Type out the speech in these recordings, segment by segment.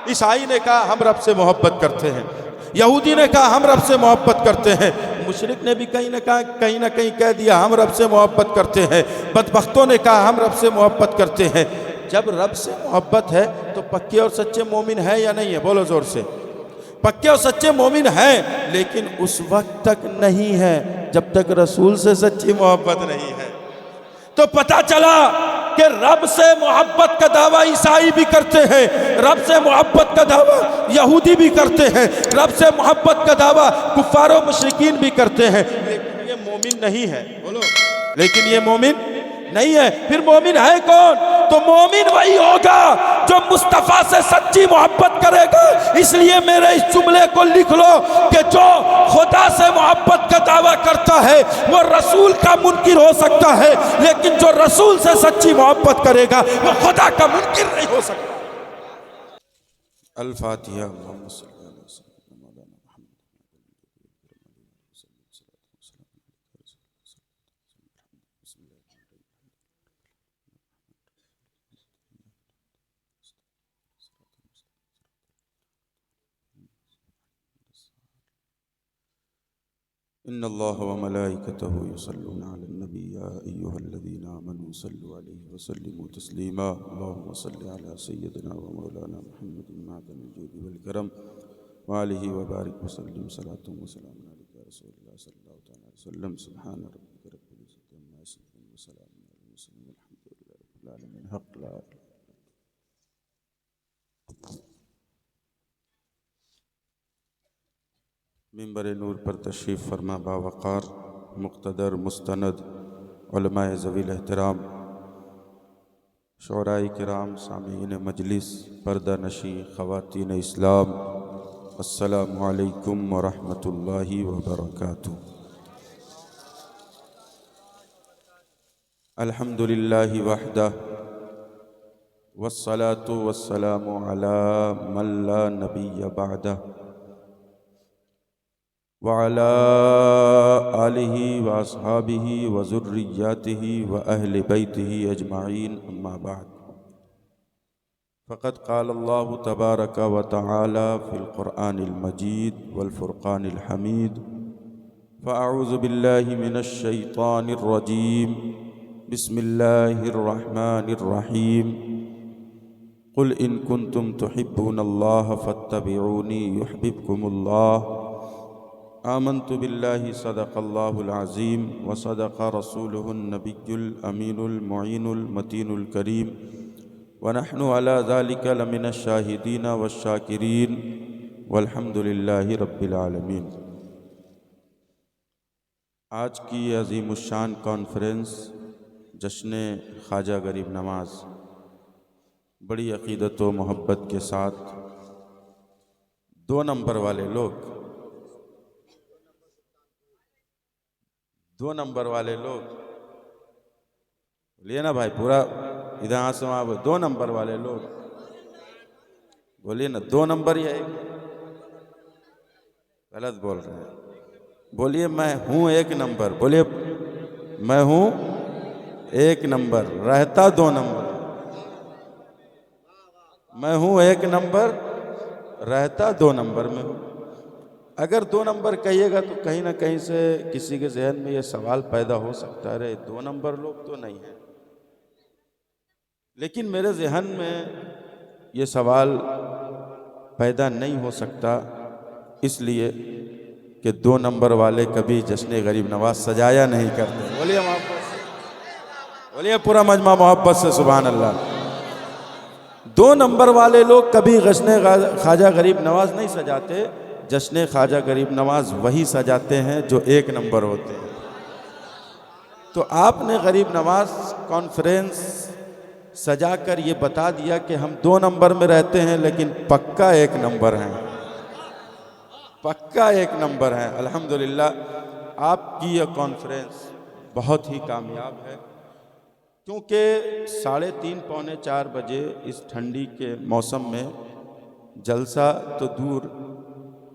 ईसाई ने कहा हम रब से मोहब्बत करते हैं, यहूदी ने कहा हम रब से मोहब्बत करते हैं, मुशरिक ने भी कहीं ना कहीं कह दिया हम रब से मोहब्बत करते हैं, बदबख्तों ने कहा हम रब से मोहब्बत करते हैं। जब रब से मोहब्बत है तो पक्के और सच्चे मोमिन है या नहीं है? बोलो जोर से। पक्के और सच्चे मोमिन हैं, लेकिन उस वक्त तक नहीं है जब तक रसूल से सच्ची मोहब्बत नहीं है। तो पता चला कि रब से मोहब्बत का दावा ईसाई भी करते हैं, रब से मोहब्बत का दावा यहूदी भी करते हैं, रब से मोहब्बत का दावा कुफारो मुशरिकीन भी करते हैं, लेकिन ये मोमिन नहीं है। बोलो, लेकिन ये मोमिन नहीं है। फिर मोमिन है कौन? तो मोमिन वही होगा जो मुस्तफ़ा से सच्ची मोहब्बत करेगा। इसलिए मेरे इस जुमले को लिख लो कि जो खुदा से मोहब्बत का दावा करता है वो रसूल का मुनकिर हो सकता है, लेकिन जो रसूल से सच्ची मोहब्बत करेगा वो खुदा का मुनकिर नहीं हो सकता। अल-फातिहा। इन्नल्लाह व मलाइकतहु युसल्लूना अलन नबी या अय्युहल्लज़ीना आमनू सल्लु अलैहि व सल्लिमू तस्लीमा। अल्लाहुम्मा सल्लि अला सय्यदिना व मौलाना मुहम्मदिन मादनिल जुदी वल करम व आलिहि व बारिक व सल्लिम सलातुन व सलामुन अलैका या रसूलल्लाह सल्लल्लाहु तआला अलैहि वसल्लम। सुब्हान रब्बिका रब्बिल इज़्ज़ति अम्मा यसिफून व सलामुन अलल मुरसलीन वल्हम्दुलिल्लाहि रब्बिल आलमीन। हक़ ला मिंबर नूर पर तशरीफ़ फरमा बावक़ार मुक़्तदर मुस्तनद उलमाए ज़वील एहतराम शुअराए किराम सामीईन मजलिस पर्दा नशी ख़वातीन इस्लाम, अस्सलामु अलैकुम व रहमतुल्लाहि व बरकातुहू। अल्हम्दुलिल्लाहि वहदह वस्सलातु वस्सलामु अला मन ला नबिय्य बअदह व अला आलिहि व अस्हाबिहि व ज़ुर्रिय्यातिहि व अहलि बैतिहि अजमाईन, अम्मा बाद। फ़क़द क़ाल अल्लाहु तबारक व तआला फ़िल क़ुरआनिल मजीद वल फ़ुरक़ानिल हमीद। फ़अऊज़ु बिल्लाहि मिनश शैतानिर रजीम। बिस्मिल्लाहिर रहमानिर रहीम। क़ुल इन कुन्तुम तुहिब्बूनल्लाह फ़त्तबिऊनी युहब्बिबकुमुल्लाह। आमन्तु बिल्लाहि सदक़ल्लाहुल अज़ीम व सदक़ रसूलुहुन नबियुल अमीनुल मुईनुल मतीनुल करीम व नहनु अला ज़ालिका लमिनश शाहिदीन वश्शाकिरीन वल्हम्दुलिल्लाहि रब्बिल आलमीन। आज की अज़ीमुश्शान कॉन्फ्रेंस जश्न ख्वाजा गरीब नवाज़ बड़ी अक़ीदत व मोहब्बत के साथ 2 नंबर वाले लोग 2 नंबर वाले लोग बोलिए ना भाई, पूरा इधर आसमां 2 नंबर वाले लोग बोलिए ना, 2 नंबर या 1? गलत बोल रहे हैं, बोलिए मैं हूँ 1 नंबर, बोलिए मैं हूँ 1 नंबर, रहता 2 नंबर। मैं हूँ 1 नंबर, रहता 2 नंबर में हूँ। अगर 2 नंबर कहिएगा तो कहीं ना कहीं से किसी के जहन में ये सवाल पैदा हो सकता है, अरे 2 नंबर लोग तो नहीं है। लेकिन मेरे जहन में ये सवाल पैदा नहीं हो सकता इसलिए कि 2 नंबर वाले कभी जश्न गरीब नवाज सजाया नहीं करते। बोलिए मोहब्बत से, बोलिए पूरा मजमा मोहब्बत से सुभान अल्लाह। 2 नंबर वाले लोग कभी जश्न ख्वाजा गरीब नवाज नहीं सजाते। जश्न ख्वाजा गरीब नवाज वही सजाते हैं जो 1 नंबर होते हैं। तो आपने गरीब नवाज कॉन्फ्रेंस सजाकर ये बता दिया कि हम 2 नंबर में रहते हैं, लेकिन पक्का 1 नंबर हैं, पक्का 1 नंबर हैं। अल्हम्दुलिल्लाह आपकी यह कॉन्फ्रेंस बहुत ही कामयाब है, क्योंकि 3:30 पौने 4 बजे इस ठंडी के मौसम में जलसा तो दूर,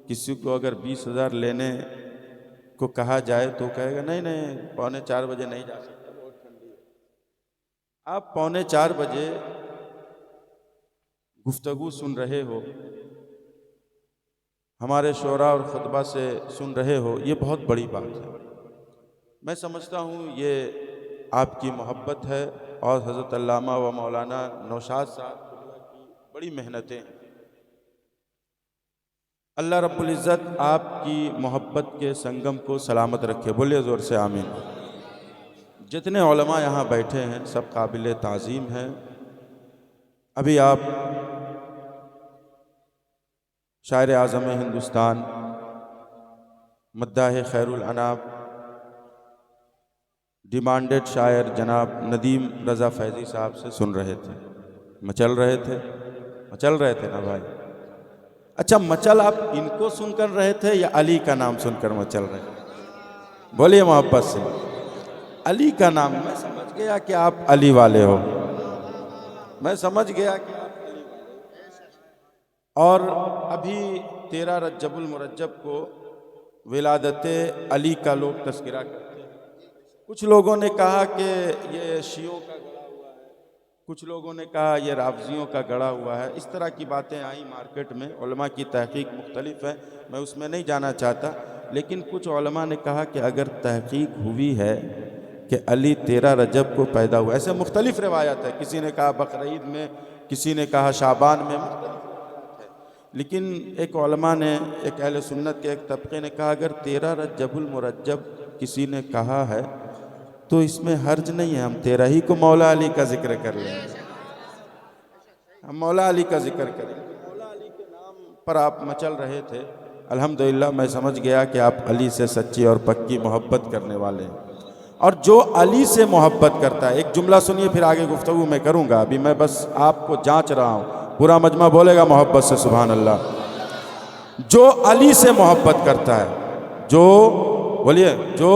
किसी को अगर 20,000 लेने को कहा जाए तो कहेगा नहीं नहीं पौने 4 बजे नहीं जा सकता, बहुत ठंडी है। आप पौने 4 बजे गुफ्तगू सुन रहे हो, हमारे शोरा और खुतबा से सुन रहे हो, ये बहुत बड़ी बात है। मैं समझता हूँ ये आपकी मोहब्बत है और हज़रत अल्लामा व मौलाना नौशाद साहब की बड़ी मेहनतें हैं। अल्लाह रब्बुल इज़्ज़त आपकी मोहब्बत के संगम को सलामत रखे, बोलिए ज़ोर से आमीन। जितने उलमा यहाँ बैठे हैं सब काबिल ताज़ीम हैं। अभी आप शायर आज़म हिंदुस्तान मद्दाह खैरुल अनाम डिमांडेड शायर जनाब नदीम रज़ा फैज़ी साहब से सुन रहे थे, मचल रहे थे ना भाई। अच्छा, मचल आप इनको सुनकर रहे थे या अली का नाम सुनकर मचल रहे थे? बोलिए मोहब्बत से। अली का नाम, मैं समझ गया कि आप अली वाले हो, मैं समझ गया कि आप अली वाले हो। और अभी 13 रजबुल मुरज्जब को विलादत अली का लोग तस्करा करते हैं। कुछ लोगों ने कहा कि ये शियों का गढ़ा हुआ है, कुछ लोगों ने कहा ये रावजियों का गढ़ा हुआ है। इस तरह की बातें आई मार्केट में, उलमा की तहकीक मुख्तलिफ है, मैं उसमें नहीं जाना चाहता। लेकिन कुछ उलमा ने कहा कि अगर तहकीक हुई है कि अली 13 रजब को पैदा हुआ, ऐसे मुख्तलिफ रिवायत है, किसी ने कहा बकरीद में, किसी ने कहा शाबान में, मुख्तलिफ है। लेकिन एक उलमा ने, एक अहले सुन्नत के एक तबके ने कहा अगर 13 रजबुल मुरज्जब किसी ने कहा है तो इसमें हर्ज नहीं है, हम 13 ही को मौला अली का जिक्र कर लेंगे, हम मौला अली का जिक्र करेंगे। मौला अली के नाम पर आप मचल रहे थे। अल्हम्दुलिल्लाह मैं समझ गया कि आप अली से सच्ची और पक्की मोहब्बत करने वाले हैं। और जो अली से मोहब्बत करता है, एक जुमला सुनिए फिर आगे गुफ्तगू मैं करूँगा, अभी मैं बस आपको जांच रहा हूँ, पूरा मजमा बोलेगा मोहब्बत से सुभान अल्लाह। जो अली से मोहब्बत करता है, जो बोलिए, जो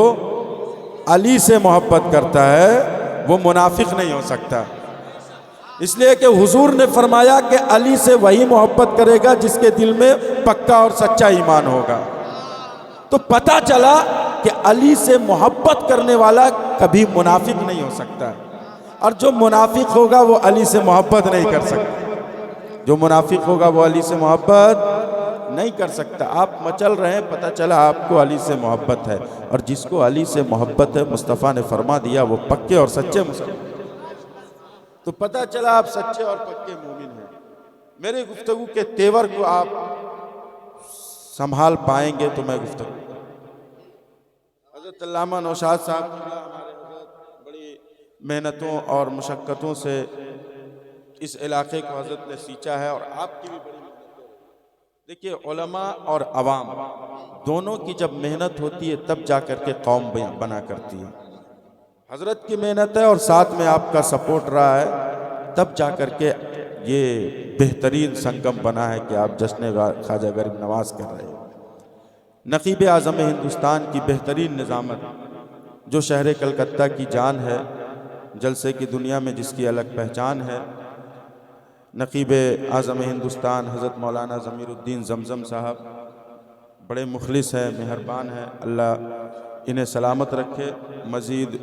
अली से मोहब्बत करता है वो मुनाफिक नहीं हो सकता। इसलिए कि हुजूर ने फरमाया कि अली से वही मोहब्बत करेगा जिसके दिल में पक्का और सच्चा ईमान होगा। तो पता चला कि अली से मोहब्बत करने वाला कभी मुनाफिक नहीं हो सकता, और जो मुनाफिक होगा वो अली से मोहब्बत नहीं कर सकता। जो मुनाफिक होगा वो अली से मोहब्बत नहीं कर सकता। आप मचल रहे हैं, पता चला आपको अली से मोहब्बत है, और जिसको अली से मोहब्बत है मुस्तफ़ा ने फरमा दिया वो पक्के और सच्चे मुसलमान। तो पता चला आप सच्चे और पक्के मोमिन हैं। मेरे गुफ्तगू के तेवर को आप संभाल पाएंगे तो मैं गुफ्तगू। हज़रत अल्लामा नौशाद साहब हमारे हज़रत बड़ी मेहनतों और मुशक्क़तों से इस इलाके को हज़रत ने सींचा है, और आपकी भी बड़ी मेहनत है। देखिए, उलमा और अवाम दोनों की जब मेहनत होती है तब जा कर के कौम बना करती है। हज़रत की मेहनत है और साथ में आपका सपोर्ट रहा है, तब जा कर के ये बेहतरीन संगम बना है कि आप जश्न ख्वाजा गरीब नवाज कर रहे हैं। नकीब आज़म हिंदुस्तान की बेहतरीन निज़ामत, जो शहर कलकत्ता की जान है, जलसे की दुनिया में जिसकी अलग पहचान है, नकीब आज़म हिंदुस्तान हज़रत मौलाना ज़मीरुद्दीन ज़मज़म साहब बड़े मुखलिस हैं, मेहरबान हैं। अल्लाह इन्हें सलामत रखे, मज़ीद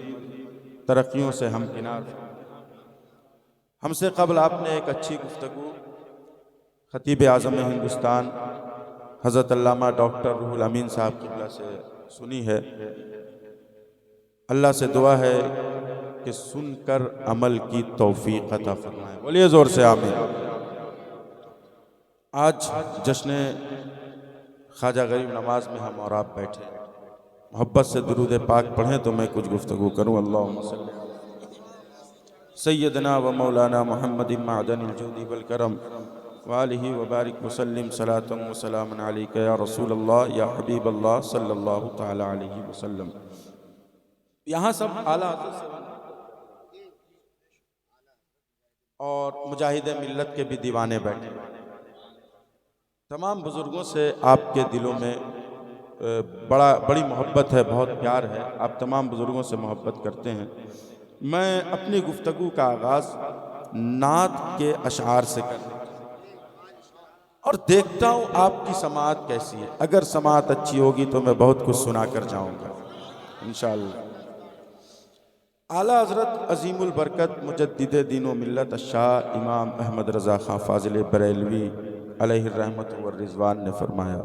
तरक्कियों से हमकिनार। हमसे कबल आपने एक अच्छी गुफ्तगू खतीब आज़म हिंदुस्तान हज़रत अल्लामा डॉक्टर रूहुल अमीन साहब क़िबला से सुनी है। अल्लाह से दुआ है कि सुनकर अमल की तौफीक अता फरमाए, बोलिए ज़ोर से आमीन। आज जश्न ख्वाजा गरीब नवाज में हम और आप बैठे, मोहब्बत से दुरूद पाक पढ़ें तो मैं कुछ गुफ्तगू करूँ। अल्लाहुम्मा सल्ली सय्यदना व मौलाना मुहम्मद मअदनिल जूदी वल करम व आलिहि व बारिक वसल्लिम सलातन व सलामन अलैका या रसूल अल्लाह या हबीब अल्लाह सल्लल्लाहु तआला अलैहि वसल्लम। यहाँ सब आला और मुजाहिद मिल्लत के भी दीवाने बैठे। तमाम बुज़ुर्गों से आपके दिलों में बड़ी मोहब्बत है, बहुत प्यार है, आप तमाम बुज़ुर्गों से मोहब्बत करते हैं। मैं अपनी गुफ्तगू का आगाज़ नात के अशआर से कर और देखता हूँ आपकी समाअत कैसी है। अगर समाअत अच्छी होगी तो मैं बहुत कुछ सुना कर जाऊँगा इंशाअल्लाह। आला हज़रत अज़ीमुल बरकत मुजद्दिद दीन व मिल्लत शाह इमाम अहमद रज़ा ख़ां फ़ाज़िल बरेलवी अलैहि रहमत व रिज़वान ने फरमाया,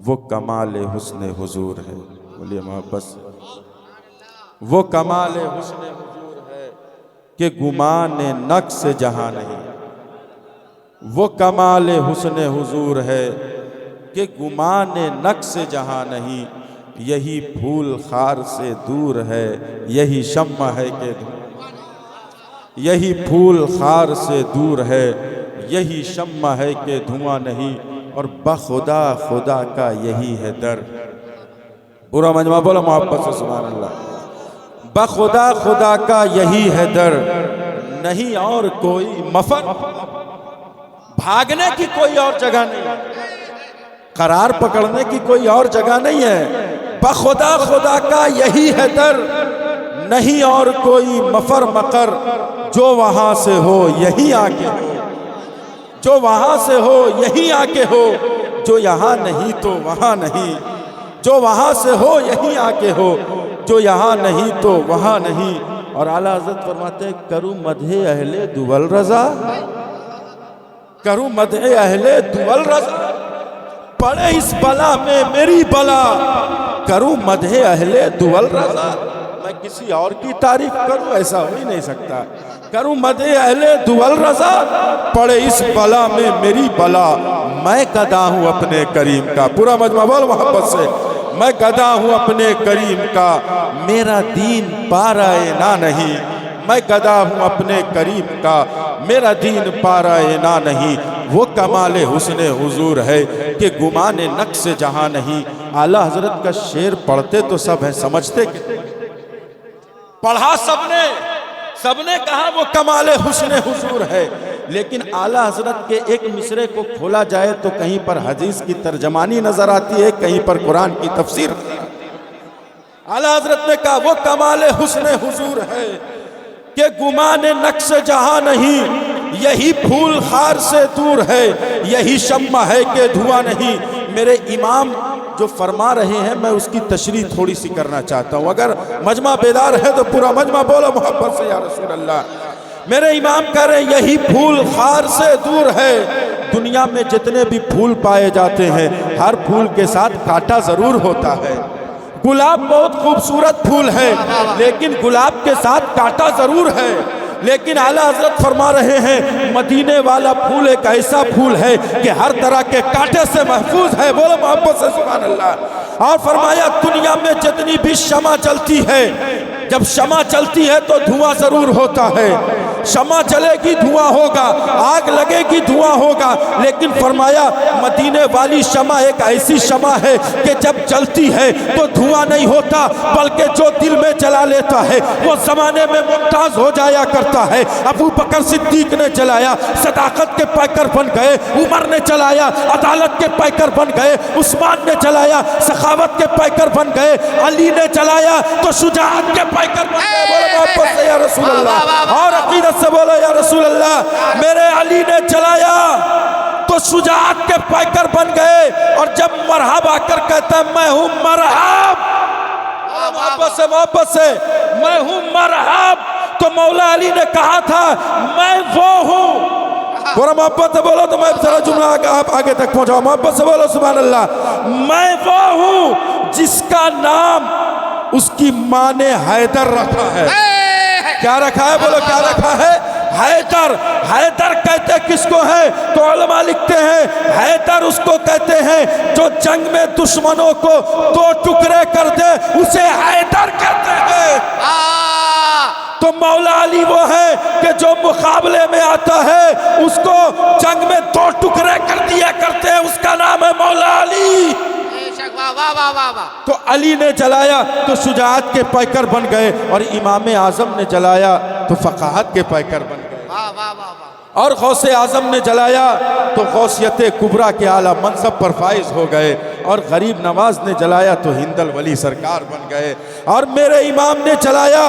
वो कमाल हुस्न हुजूर है। बोलिए मोहब्बत से, वो कमाल हुस्न हुजूर है कि गुमान नक्स जहाँ नहीं। वो कमाल हुस्न हुजूर है कि गुमान नक्स जहाँ नहीं। यही फूल खार से दूर है, यही शम्मा है कि यही फूल खार से दूर है, यही शम्मा है कि धुआं नहीं। और बखुदा खुदा का यही है दर। पूरा मजमा बोलो मोहब्बत से सुभान अल्लाह। बखुदा खुदा का यही है दर, नहीं और कोई मफर, भागने की कोई और जगह नहीं, करार पकड़ने की कोई और जगह नहीं है। बखुदा खुदा का यही है दर, नहीं और कोई मफर मकर। जो वहां से हो यही आके हो, जो वहां से हो यही आके हो। जो यहाँ नहीं तो वहां नहीं, जो वहां से हो यही आके हो। जो यहाँ नहीं तो वहां नहीं। और आला हज़रत फरमाते, करूँ मदहे अहले दुवल रजा, करूँ मदहे अहले दुवल रजा। पड़े इस बला में मेरी बला, करूँ मदहे अहले दुवल रजा। मैं किसी और की तारीफ करूँ, ऐसा हो ही नहीं सकता। करूँ मदहे अहले दुवल रजा, पड़े इस बला में मेरी बला। मैं गदा हूँ अपने करीम का। पूरा मजमा बोल मोहब्बत से, मैं गदा हूँ अपने करीम का। मेरा दीन पाराए ना नहीं, मैं गदा हूँ अपने करीम का। मेरा दीन पाराए ना नहीं। वो कमाल हुस्न हुजूर है कि गुमान नक्स जहाँ नहीं। आला हजरत का शेर पढ़ते तो सब है, समझते पढ़ा सबने, सबने कहा वो कमाल हुस्न हुजूर है। लेकिन आला हजरत के एक मिसरे को खोला जाए तो कहीं पर हदीस की तर्जमानी नजर आती है, कहीं पर कुरान की तफसीर। आला हजरत ने कहा वो कमाल हुस्न हुजूर है कि गुमान नक्श जहां नहीं। यही फूल खार से दूर है, यही शम्मा है कि धुआं नहीं। मेरे इमाम जो फरमा रहे हैं, मैं उसकी तशरीह थोड़ी सी करना चाहता हूँ। अगर मजमा बेदार है तो पूरा मजमा बोलो मोहब्बत से, या रसूल अल्लाह। मेरे इमाम कह रहे हैं यही फूल खार से दूर है। दुनिया में जितने भी फूल पाए जाते हैं, हर फूल के साथ कांटा जरूर होता है। गुलाब बहुत खूबसूरत फूल है, लेकिन गुलाब के साथ कांटा जरूर है। लेकिन आला हजरत फरमा रहे हैं मदीने वाला फूल एक ऐसा फूल है कि हर तरह के कांटे से महफूज है। बोलो मोहब्बत से सुभान अल्लाह। और फरमाया दुनिया में जितनी भी शमा चलती है, जब शमा चलती है तो धुआं जरूर होता है। शमा चलेगी धुआं होगा, आग लगेगी धुआं होगा। लेकिन फरमाया मदीने वाली शमा एक ऐसी शमा है कि जब जलती है तो धुआं नहीं होता, बल्कि जो दिल में जला लेता है वो जमाने में मुमताज हो जाया करता है। अबू बकर सिद्दीक ने जलाया, सदाकत के पैकर बन गए। उमर ने जलाया, अदालत के पैकर बन गए। उस्मान ने जलाया, सखावत के पैकर बन गए। अली ने जलाया तो शुजाअत के पैकर बन गए। बोलो वापस से या रसूल अल्लाह। और अकीदत से बोलो या रसूल अल्लाह। मेरे अली ने जलाया तो शुजाअत के पैकर बन गए। और जब मरहब आकर कहता है मैं हूं मरहब, मोहब्बत से मैं हूं मरहब, तो मौला अली ने कहा था मैं वो हूं। पूरा मोहब्बत से बोलो तो मैं सारा जुमला आप आगे तक पहुंचाओ। मोहब्बत से बोलो सुभान अल्लाह। मैं वो हूं जिसका नाम उसकी माँ ने हैदर रखा है। क्या रखा है? बोलो क्या रखा है? हैदर। हैदर कहते किसको है? तो उलमा लिखते हैं हैदर उसको कहते हैं जो जंग में दुश्मनों को दो टुकड़े कर दे, उसे हैदर कहते हैं। तो मौला अली वो है कि जो मुकाबले में आता है उसको जंग में दो टुकड़े कर दिया करते हैं, उसका नाम है मौला अली। तो अली ने जलाया तो शुजाअत के पैकर बन गए, और इमाम आजम ने जलाया तो फकाहत के पैकर बन गए। और गौसे आजम ने जलाया तो गौसियत कुबरा के आला मनसब पर फाइज हो गए। और गरीब नवाज ने जलाया तो हिंदल वली सरकार बन गए, और मेरे इमाम ने जलाया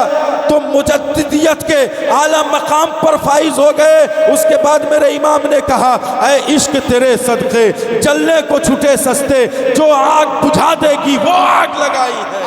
तो मुजद्दिदियत के आला मकाम पर फाइज हो गए। उसके बाद मेरे इमाम ने कहा, ऐ इश्क तेरे सदके जलने को छूटे सस्ते, जो आग बुझा देगी वो आग लगाई है,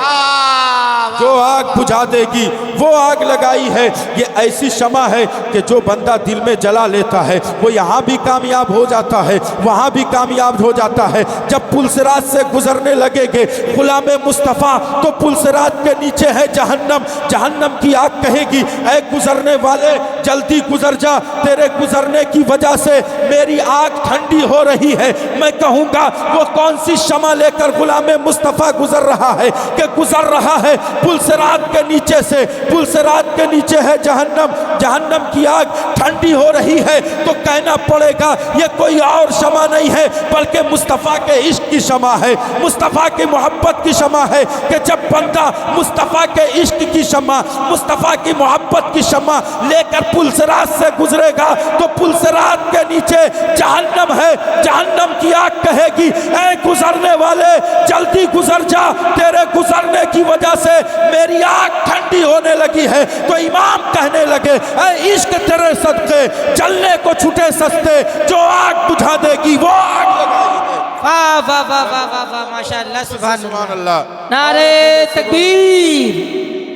जो आग बुझा देगी वो आग लगाई है। ये ऐसी शमा है कि जो बंदा दिल में जला लेता है वो यहाँ भी कामयाब हो जाता है, वहाँ भी कामयाब हो जाता है। जब पुलसिरात से गुजरने लगेंगे गुलाम मुस्तफ़ा तो पुलसिरात के नीचे है जहन्नम, जहन्नम की आग कहेगी, ऐ गुजरने वाले जल्दी गुजर जा, तेरे गुजरने की वजह से मेरी आग ठंडी हो रही है। मैं कहूँगा वो कौन सी शमा लेकर गुलाम मुस्तफ़ा गुजर रहा है कि गुजर रहा है पुलसिरात के नीचे से, पुलसिरात के नीचे है जहन्नम, जहन्नम की आग ठंडी हो रही है। तो कहना पड़ेगा ये कोई और शमा नहीं है बल्कि मुस्तफ़ा के इश्क की शमा है, मुस्तफ़ा की मोहब्बत की शमा है कि जब बंदा मुस्तफ़ा के इश्क की शमा, मुस्तफ़ा की मोहब्बत की शमा लेकर पुलसिरात से गुजरेगा तो पुलसिरात के नीचे जहन्नम है, जहन्नम की आग कहेगी, ऐ गुजरने वाले जल्दी गुजर जा, तेरे गुजरने की वजह से मेरी आग ठंडी होने लगी है। तो इमाम कहने लगे, ऐ इश्क तेरे सदके जलने को छूटे सस्ते, जो आग बुझा देगी वो आग लगाई है। वाह वाह वाह वाह वाह वाह, माशाअल्लाह, सुभान अल्लाह। नारे तकबीर,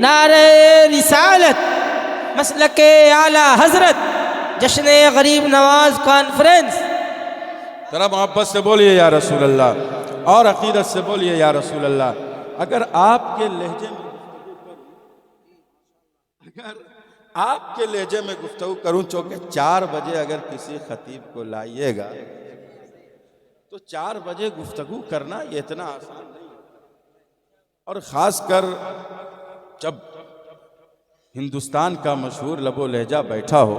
नारे रिसालत, मसलके आला हजरत, जश्न गरीब नवाज कॉन्फ्रेंस। जरा मोहब्बत से बोलिए या रसूल अल्लाह, और अकीदत से बोलिए या रसूल अल्लाह। अगर आपके लहजे में आपके लहजे में गुफ्तगू करूं चौके 4 बजे अगर किसी खतीब को लाइएगा तो 4 बजे गुफ्तगू करना ये इतना आसान नहीं है, और ख़ासकर जब हिंदुस्तान का मशहूर लबो लहजा बैठा हो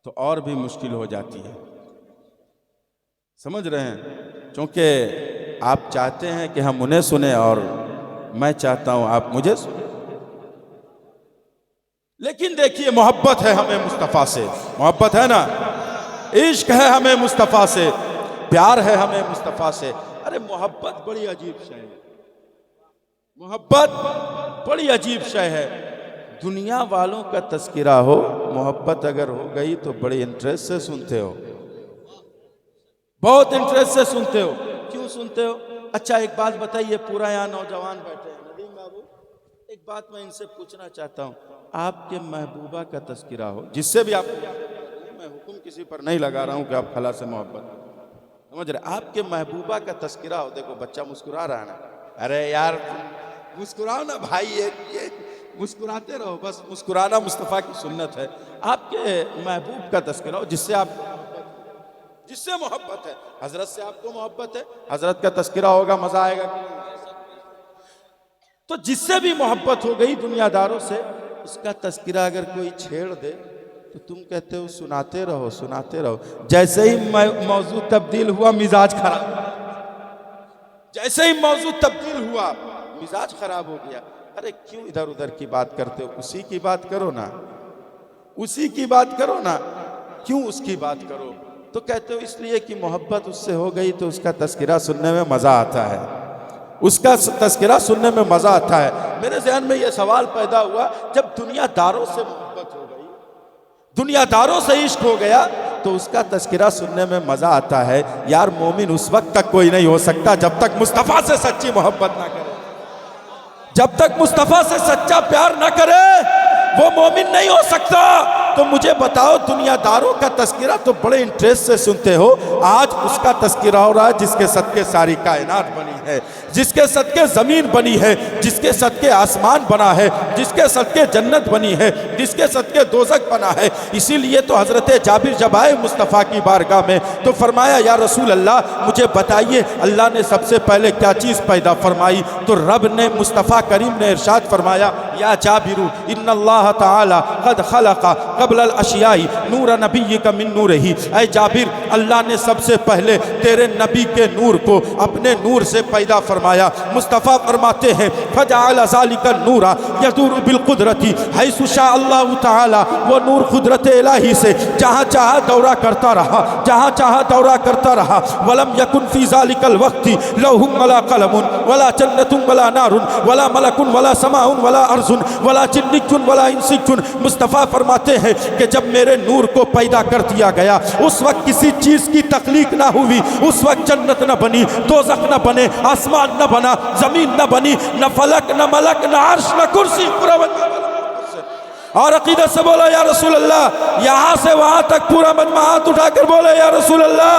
तो और भी मुश्किल हो जाती है। समझ रहे हैं? क्योंकि आप चाहते हैं कि हम उन्हें सुने और मैं चाहता हूं आप मुझे सुने। लेकिन देखिए, मोहब्बत है हमें मुस्तफ़ा से, मोहब्बत है ना, इश्क है हमें मुस्तफ़ा से, प्यार है हमें मुस्तफ़ा से। अरे मोहब्बत बड़ी अजीब शय है, मोहब्बत बड़ी अजीब शय है। दुनिया वालों का तस्किरा हो, मोहब्बत अगर हो गई तो बड़े इंटरेस्ट से सुनते हो, बहुत इंटरेस्ट से सुनते हो। क्यों सुनते हो? अच्छा एक बात बताइए, पूरा यहाँ नौजवान बैठे हैं, नदीम बाबू, एक बात मैं इनसे पूछना चाहता हूँ, आपके महबूबा का तस्किरा हो, जिससे भी आप, मैं हुक्म किसी पर नहीं लगा रहा हूँ कि आप खला से मोहब्बत, समझ रहे, आपके महबूबा का तस्किरा हो। देखो बच्चा मुस्कुरा रहा है ना, अरे यार मुस्कुराओ ना भाई, ये मुस्कुराते रहो, बस मुस्कुराना मुस्तफ़ा की सुन्नत है। आपके महबूब का तस्किरा हो जिससे आप, जिससे मोहब्बत है, हजरत से आपको मोहब्बत है, हजरत का तस्किरा होगा, मजा आएगा। तो जिससे भी मोहब्बत हो गई दुनियादारों से, उसका तस्किरा अगर कोई छेड़ दे तो तुम कहते हो सुनाते रहो, सुनाते रहो। जैसे ही मौजू तब्दील हुआ मिजाज खराब, जैसे ही मौजू तब्दील हुआ मिजाज खराब हो गया। अरे क्यों इधर उधर की बात करते हो, उसी की बात करो ना, उसी की बात करो ना, क्यों उसकी बात करो? तो कहते हो इसलिए कि मोहब्बत उससे हो गई तो उसका तस्किरा सुनने में मज़ा आता है, उसका तस्किरा सुनने में मज़ा आता है। मेरे ज़हन में यह सवाल पैदा हुआ, जब दुनियादारों से मोहब्बत हो गई, दुनियादारों से इश्क हो गया तो उसका तस्किरा सुनने में मज़ा आता है। यार मोमिन उस वक्त तक कोई नहीं हो सकता जब तक मुस्तफ़ा से सच्ची मोहब्बत ना करे, जब तक मुस्तफ़ा से सच्चा प्यार ना करे वो मोमिन नहीं हो सकता। तो मुझे बताओ, दुनियादारों का तस्किरा तो बड़े इंटरेस्ट से सुनते हो, आज उसका तस्किरा हो रहा है जिसके सदके सारी कायनात बनी है, जिसके सदके ज़मीन बनी है, जिसके सदके आसमान बना है, जिसके सदके जन्नत बनी है, जिसके सदके दोज़ख बना है। इसीलिए तो हज़रत जाबिर जब आए मुस्तफ़ा की बारगाह में तो फरमाया, या रसूल अल्लाह मुझे बताइए अल्लाह ने सबसे पहले क्या चीज़ पैदा फरमाई? तो रब ने, मुस्तफ़ा करीम ने इरशाद फरमाया, या जाबिरु इन्नल्लाह ताला क़द खलक़ा क़ब्ल अल अशियाई नूर नबिय्यिका मिन नूरिही। ऐ जाबिर, अल्लाह ने सबसे पहले तेरे नबी के नूर को अपने नूर से पैदा फरमाया। मुस्तफ़ा फरमाते हैं फजअल ज़ालिका नूरा यदूरु बिल कुदरती हैसु शा अल्लाह ताला, वो नूर कुदरत इलाही से जहाँ चाहा दौरा करता रहा, जहाँ चाहा दौरा करता रहा। वलम यकुन फी ज़ालिकल वक्ति लौहुम वला कलमुन वला जन्नतुन वला नारुन वला मलकुन वला समाउन वला अर्जुन वला जिन्नियुन वला इंसियुन। मुस्तफ़ा फरमाते हैं कि जब मेरे नूर को पैदा कर दिया गया उस वक्त किसी चीज़ की तख्लीक ना हुई, उस वक्त जन्नत न बनी, दोज़ख न बने, आसमान न बना, ज़मीन न बनी, न फलक न मलक न अर्श न कुर्सी। पूरा और अकीदत से बोला या रसूल अल्लाह, यहाँ से वहाँ तक पूरा मजमा हाथ उठाकर बोले या रसूल अल्लाह।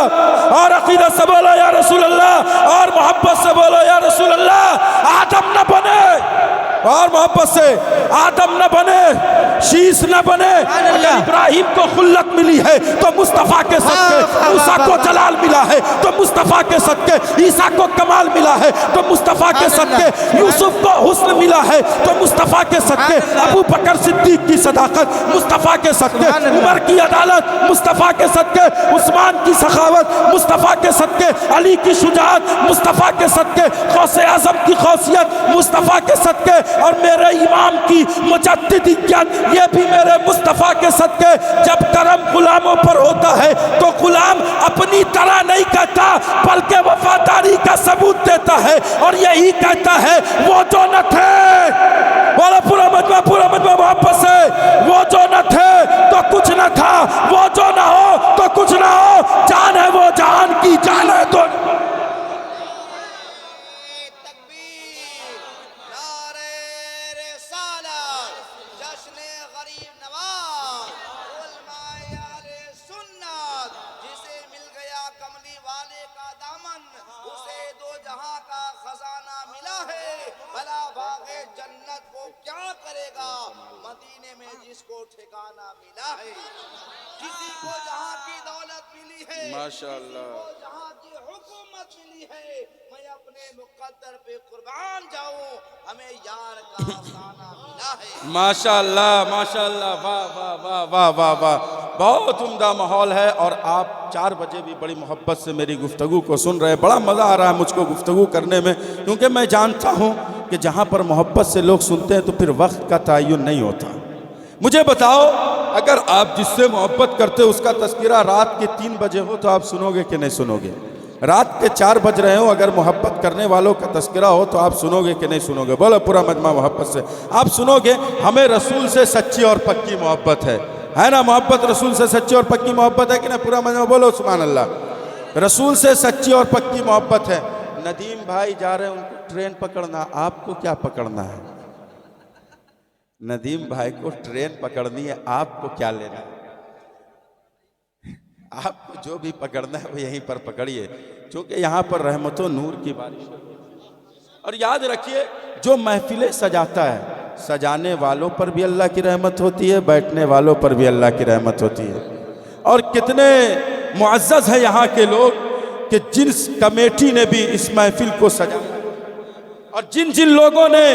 और अकीदत से बोला या रसूल अल्लाह, और मोहब्बत से बोलो या रसूल अल्लाह। आदम न बने, और मोहब्बत से आदम न बने, शीश न बने। अगर इब्राहिम को खुल्लत मिली है तो मुस्तफ़ा के सदके, मूसा को जलाल मिला है तो मुस्तफ़ा के सदके, ईसा को कमाल मिला है तो मुस्तफ़ा के सदके, यूसुफ को हुस्न मिला है तो मुस्तफ़ा के सदके, अबू बकर सिद्दीक की सदाकत मुस्तफ़ा के सदके, उमर की अदालत मुस्तफ़ा के सदके, उस्मान की सखावत मुस्तफ़ा के सदके, अली की शुजाअत मुस्तफ़ा के सदके, गौसे आज़म की खौसियत मुस्तफ़ा के सदके, और मेरे इमाम की मुजद्दिदियत ये भी मेरे मुस्तफ़ा के सदके। जब करम गुलामों पर होता है तो गुलाम अपनी तरह नहीं कहता बल्कि वफादारी का सबूत देता है, और यही कहता है वो जो न थे, बोला पूरा मजमा वापस से, वो जो न थे तो कुछ न था, वो जो न हो तो कुछ न हो, जान है वो जान की जान है तो। मदीने में जिसको ठिकाना मिला है, किसी को जहाँ की दौलत मिली है, माशाअल्लाह, जहाँ की हुकूमत मिली है, मैं अपने मुक़द्दर पे कुर्बान जाऊं, हमें यार का खाना मिला है। माशाअल्लाह माशाअल्लाह, वाह वाह वाह वाह वाह वाह, बहुत उम्दा माहौल है। और आप 4 बजे भी बड़ी मोहब्बत से मेरी गुफ्तगू को सुन रहे हैं। बड़ा मज़ा आ रहा है मुझको गुफ्तगू करने में, क्योंकि मैं जानता हूँ कि जहाँ पर मोहब्बत से लोग सुनते हैं तो फिर वक्त का तयन नहीं होता। मुझे बताओ, अगर आप जिससे मोहब्बत करते हो उसका तज़किरा रात के 3 बजे हो तो आप सुनोगे कि नहीं सुनोगे? रात के 4 बज रहे हो, अगर मोहब्बत करने वालों का तज़किरा हो तो आप सुनोगे कि नहीं सुनोगे? बोलो पूरा मजमा मोहब्बत से आप सुनोगे। हमें रसूल से सच्ची और पक्की मोहब्बत है ना? मोहब्बत रसूल से सच्ची और पक्की मोहब्बत है कि ना? पूरा मजमा बोलो सुभान अल्लाह। रसूल से सच्ची और पक्की मोहब्बत है। नदीम भाई जा रहे हैं, उनको ट्रेन पकड़ना, आपको क्या पकड़ना है? नदीम भाई को ट्रेन पकड़नी है, आपको क्या लेना है? आपको जो भी पकड़ना है वो यहीं पर पकड़िए, क्योंकि यहाँ पर रहमतों नूर की बारिश है। और याद रखिए, जो महफिलें सजाता है, सजाने वालों पर भी अल्लाह की रहमत होती है, बैठने वालों पर भी अल्लाह की रहमत होती है। और कितने मुअज़्ज़ज़ हैं यहाँ के लोग कि जिस कमेटी ने भी इस महफिल को सजाया, और जिन जिन लोगों ने,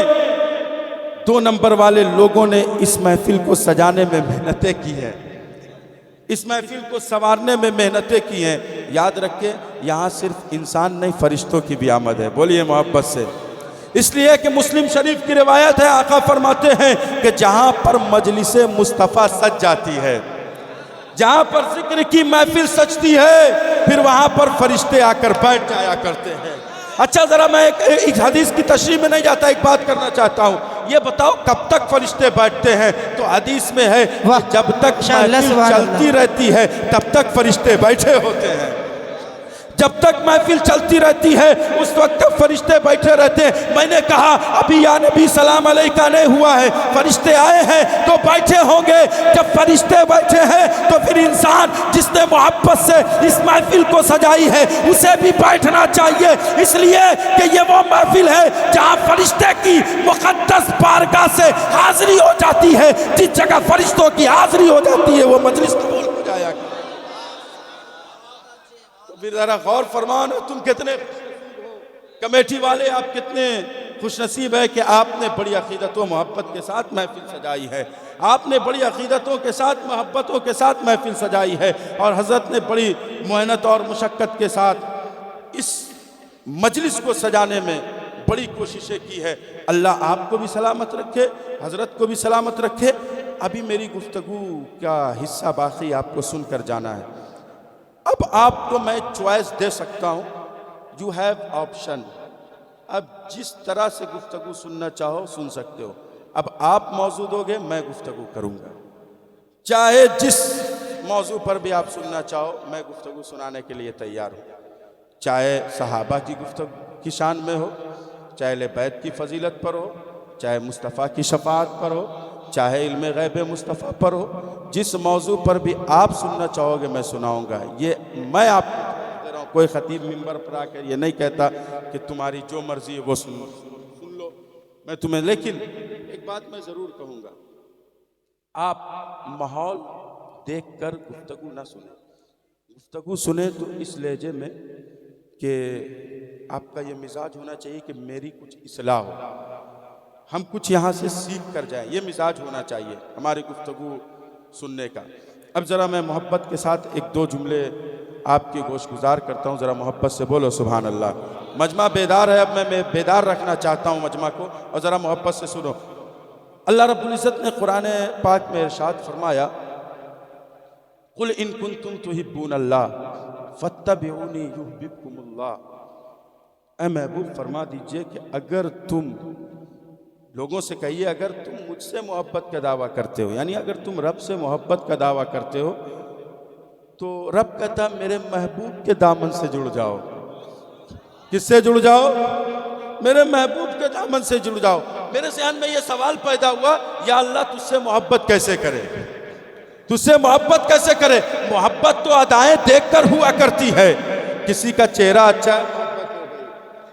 2 नंबर वाले लोगों ने इस महफिल को सजाने में मेहनतें की हैं, इस महफिल को संवारने में मेहनतें की हैं। याद रखिए, यहाँ सिर्फ इंसान नहीं, फरिश्तों की भी आमद है। बोलिए मोहब्बत से। इसलिए कि मुस्लिम शरीफ की रिवायत है, आका फरमाते हैं कि जहाँ पर मजलिसे मुस्तफ़ा सज जाती है, जहाँ पर जिक्र की महफिल सजती है, फिर वहाँ पर फरिश्ते आकर बैठ जाया करते हैं। अच्छा, ज़रा मैं एक हदीस की तशरीह में नहीं जाता, एक बात करना चाहता हूँ। ये बताओ कब तक फरिश्ते बैठते हैं? तो हदीस में है जब तक महफिल चलती रहती है तब तक फरिश्ते बैठे होते हैं। जब तक महफिल चलती रहती है उस वक्त तक फरिश्ते बैठे रहते हैं। मैंने कहा अभी या नबी सलाम अलैका नहीं हुआ है, फरिश्ते आए हैं तो बैठे होंगे। जब फरिश्ते बैठे हैं तो फिर इंसान जिसने मोहब्बत से इस महफिल को सजाई है उसे भी बैठना चाहिए, इसलिए कि ये वो महफिल है जहाँ फरिश्ते की मुक़द्दस बारगाह से हाजिरी हो जाती है। जिस जगह फरिश्तों की हाजिरी हो जाती है वो मजलिस कबूल हो जाया। फिर जरा गौर फरमाओ ना, तुम कितने कमेटी वाले, आप कितने खुशनसीब है कि आपने बड़ी अक़ीदतों मोहब्बत के साथ महफिल सजाई है। आपने बड़ी अक़ीदतों के साथ मोहब्बतों के साथ महफिल सजाई है और हज़रत ने बड़ी मेहनत और मुशक्क़त के साथ इस मजलिस को सजाने में बड़ी कोशिशें की है। अल्लाह आपको भी सलामत रखे, हज़रत को भी सलामत रखे। अभी मेरी गुफ्तगू का हिस्सा बाकी आपको सुनकर जाना है। अब आपको मैं चॉइस दे सकता हूँ, यू हैव ऑप्शन। अब जिस तरह से गुफ्तगू सुनना चाहो सुन सकते हो। अब आप मौजूद होगे, मैं गुफ्तगू करूँगा। चाहे जिस मौजू पर भी आप सुनना चाहो मैं गुफ्तगू सुनाने के लिए तैयार हूँ। चाहे सहाबा की गुफ्तगू की शान में हो, चाहे अहले बैत की फजीलत पर हो, चाहे मुस्तफ़ा की शफाअत पर हो, चाहे इल्म गैब मुस्तफ़ा पर हो, जिस मौजू पर भी आप सुनना चाहोगे मैं सुनाऊंगा। ये मैं आपको दे रहा हूँ, कोई खतीब मिंबर पर आकर ये नहीं कहता कि तुम्हारी जो मर्जी है वो सुन लो मैं तुम्हें। लेकिन एक बात मैं ज़रूर कहूँगा, आप माहौल देख कर गुफ्तगू ना सुने। गुफ्तगू सुने तो इस लहजे में कि आपका ये मिजाज होना चाहिए कि मेरी कुछ इस्लाह हो, हम कुछ यहाँ से सीख कर जाएं। ये मिजाज होना चाहिए हमारी गुफ्तगू सुनने का। अब ज़रा मैं मोहब्बत के साथ एक दो जुमले आपकी गोशगुजार करता हूँ। ज़रा मोहब्बत से बोलो सुभान अल्लाह। मजमा बेदार है, अब मैं बेदार रखना चाहता हूँ मजमा को, और ज़रा मोहब्बत से सुनो। अल्लाह रब्बुल इज़्ज़त ने कुरान पाक में इरशाद फरमाया, कुल इन कुंतुम तुहिब्बूनल्लाह फत्तबिऊनी युहब्बिबकुमुल्लाह। ऐ महबूब फरमा दीजिए कि अगर तुम लोगों से कहिए, अगर तुम मुझसे मोहब्बत का दावा करते हो, यानी अगर तुम रब से मोहब्बत का दावा करते हो, तो रब कहता मेरे महबूब के दामन से जुड़ जाओ। किससे जुड़ जाओ? मेरे महबूब के दामन से जुड़ जाओ। मेरे ज़हन में ये सवाल पैदा हुआ, या अल्लाह तुझसे मोहब्बत कैसे करे? तुझसे मोहब्बत कैसे करे? मोहब्बत तो अदाएं देखकर हुआ करती है। किसी का चेहरा अच्छा है,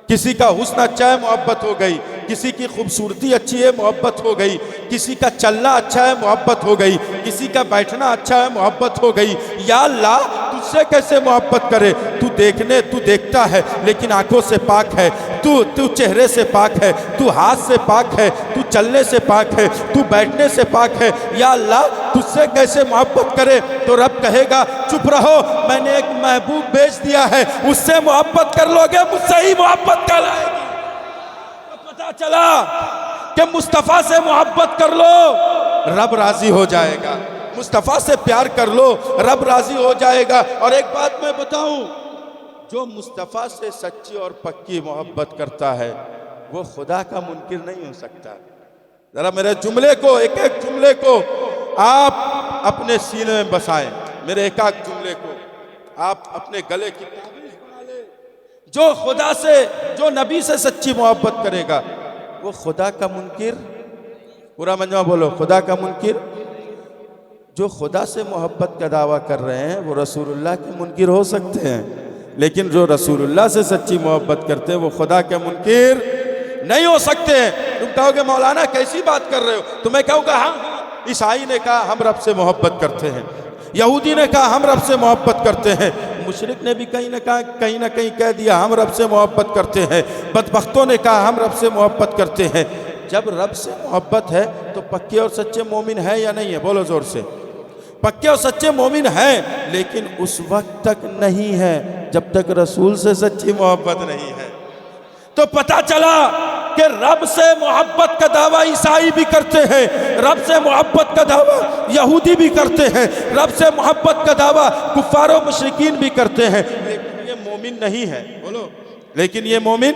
किसी का हुस्न अच्छा है, मोहब्बत हो गई। किसी की खूबसूरती अच्छी है, मोहब्बत हो गई। किसी का चलना अच्छा है, मोहब्बत हो गई। किसी का बैठना अच्छा है, मोहब्बत हो गई। या अल्लाह तुझसे कैसे मोहब्बत करे? तू देखता है लेकिन आंखों से पाक है, तू चेहरे से पाक है, तू हाथ से पाक है, तू चलने से पाक है, तू बैठने से पाक है। या अल्लाह तुझसे कैसे मोहब्बत करे? तो रब कहेगा चुप रहो, मैंने एक महबूब भेज दिया है, उससे मोहब्बत कर लोगे, मुझसे ही मोहब्बत कर आएगी। तो पता चला कि मुस्तफ़ा से मोहब्बत कर लो, रब राजी हो जाएगा। मुस्तफ़ा से प्यार कर लो, रब राजी हो जाएगा। और एक बात मैं बताऊं, जो मुस्तफ़ा से सच्ची और पक्की मोहब्बत करता है वो खुदा का मुनकिर नहीं हो सकता। जरा मेरे जुमले को, एक एक जुमले को आप अपने सीने में बसाएं। मेरे एक एक जुमले को आप अपने गले की ताबीज़ बना लें। जो खुदा से, जो नबी से सच्ची मोहब्बत करेगा वो खुदा का मुनकिर, पूरा मंजमा बोलो, खुदा का मुनकिर। जो खुदा से मोहब्बत का दावा कर रहे हैं वो रसूलुल्लाह के मुनकिर हो सकते हैं, लेकिन जो रसूलुल्लाह से सच्ची मोहब्बत करते हैं वो खुदा के मुनकिर नहीं हो सकते हैं। तुम कहोगे मौलाना कैसी बात कर रहे हो? तो मैं कहूँगा हाँ, ईसाई ने कहा हम रब से मोहब्बत करते हैं, यहूदी ने कहा हम रब से मोहब्बत करते हैं, मुशरिक ने भी कहीं ना कहीं कह दिया हम रब से मोहब्बत करते हैं, बदबख्तों ने कहा हम रब से मोहब्बत करते हैं। जब रब से मोहब्बत है तो पक्के और सच्चे मोमिन है या नहीं है? बोलो ज़ोर से। पक्के और सच्चे मोमिन हैं, लेकिन उस वक्त तक नहीं है जब तक रसूल से सच्ची मोहब्बत नहीं है। तो पता चला कि रब से मोहब्बत का दावा ईसाई भी करते हैं, रब से मोहब्बत का दावा यहूदी भी करते हैं, रब से मोहब्बत का दावा कुफ्फार और मुशरिकीन भी करते हैं, लेकिन ये मोमिन नहीं है। बोलो, लेकिन ये मोमिन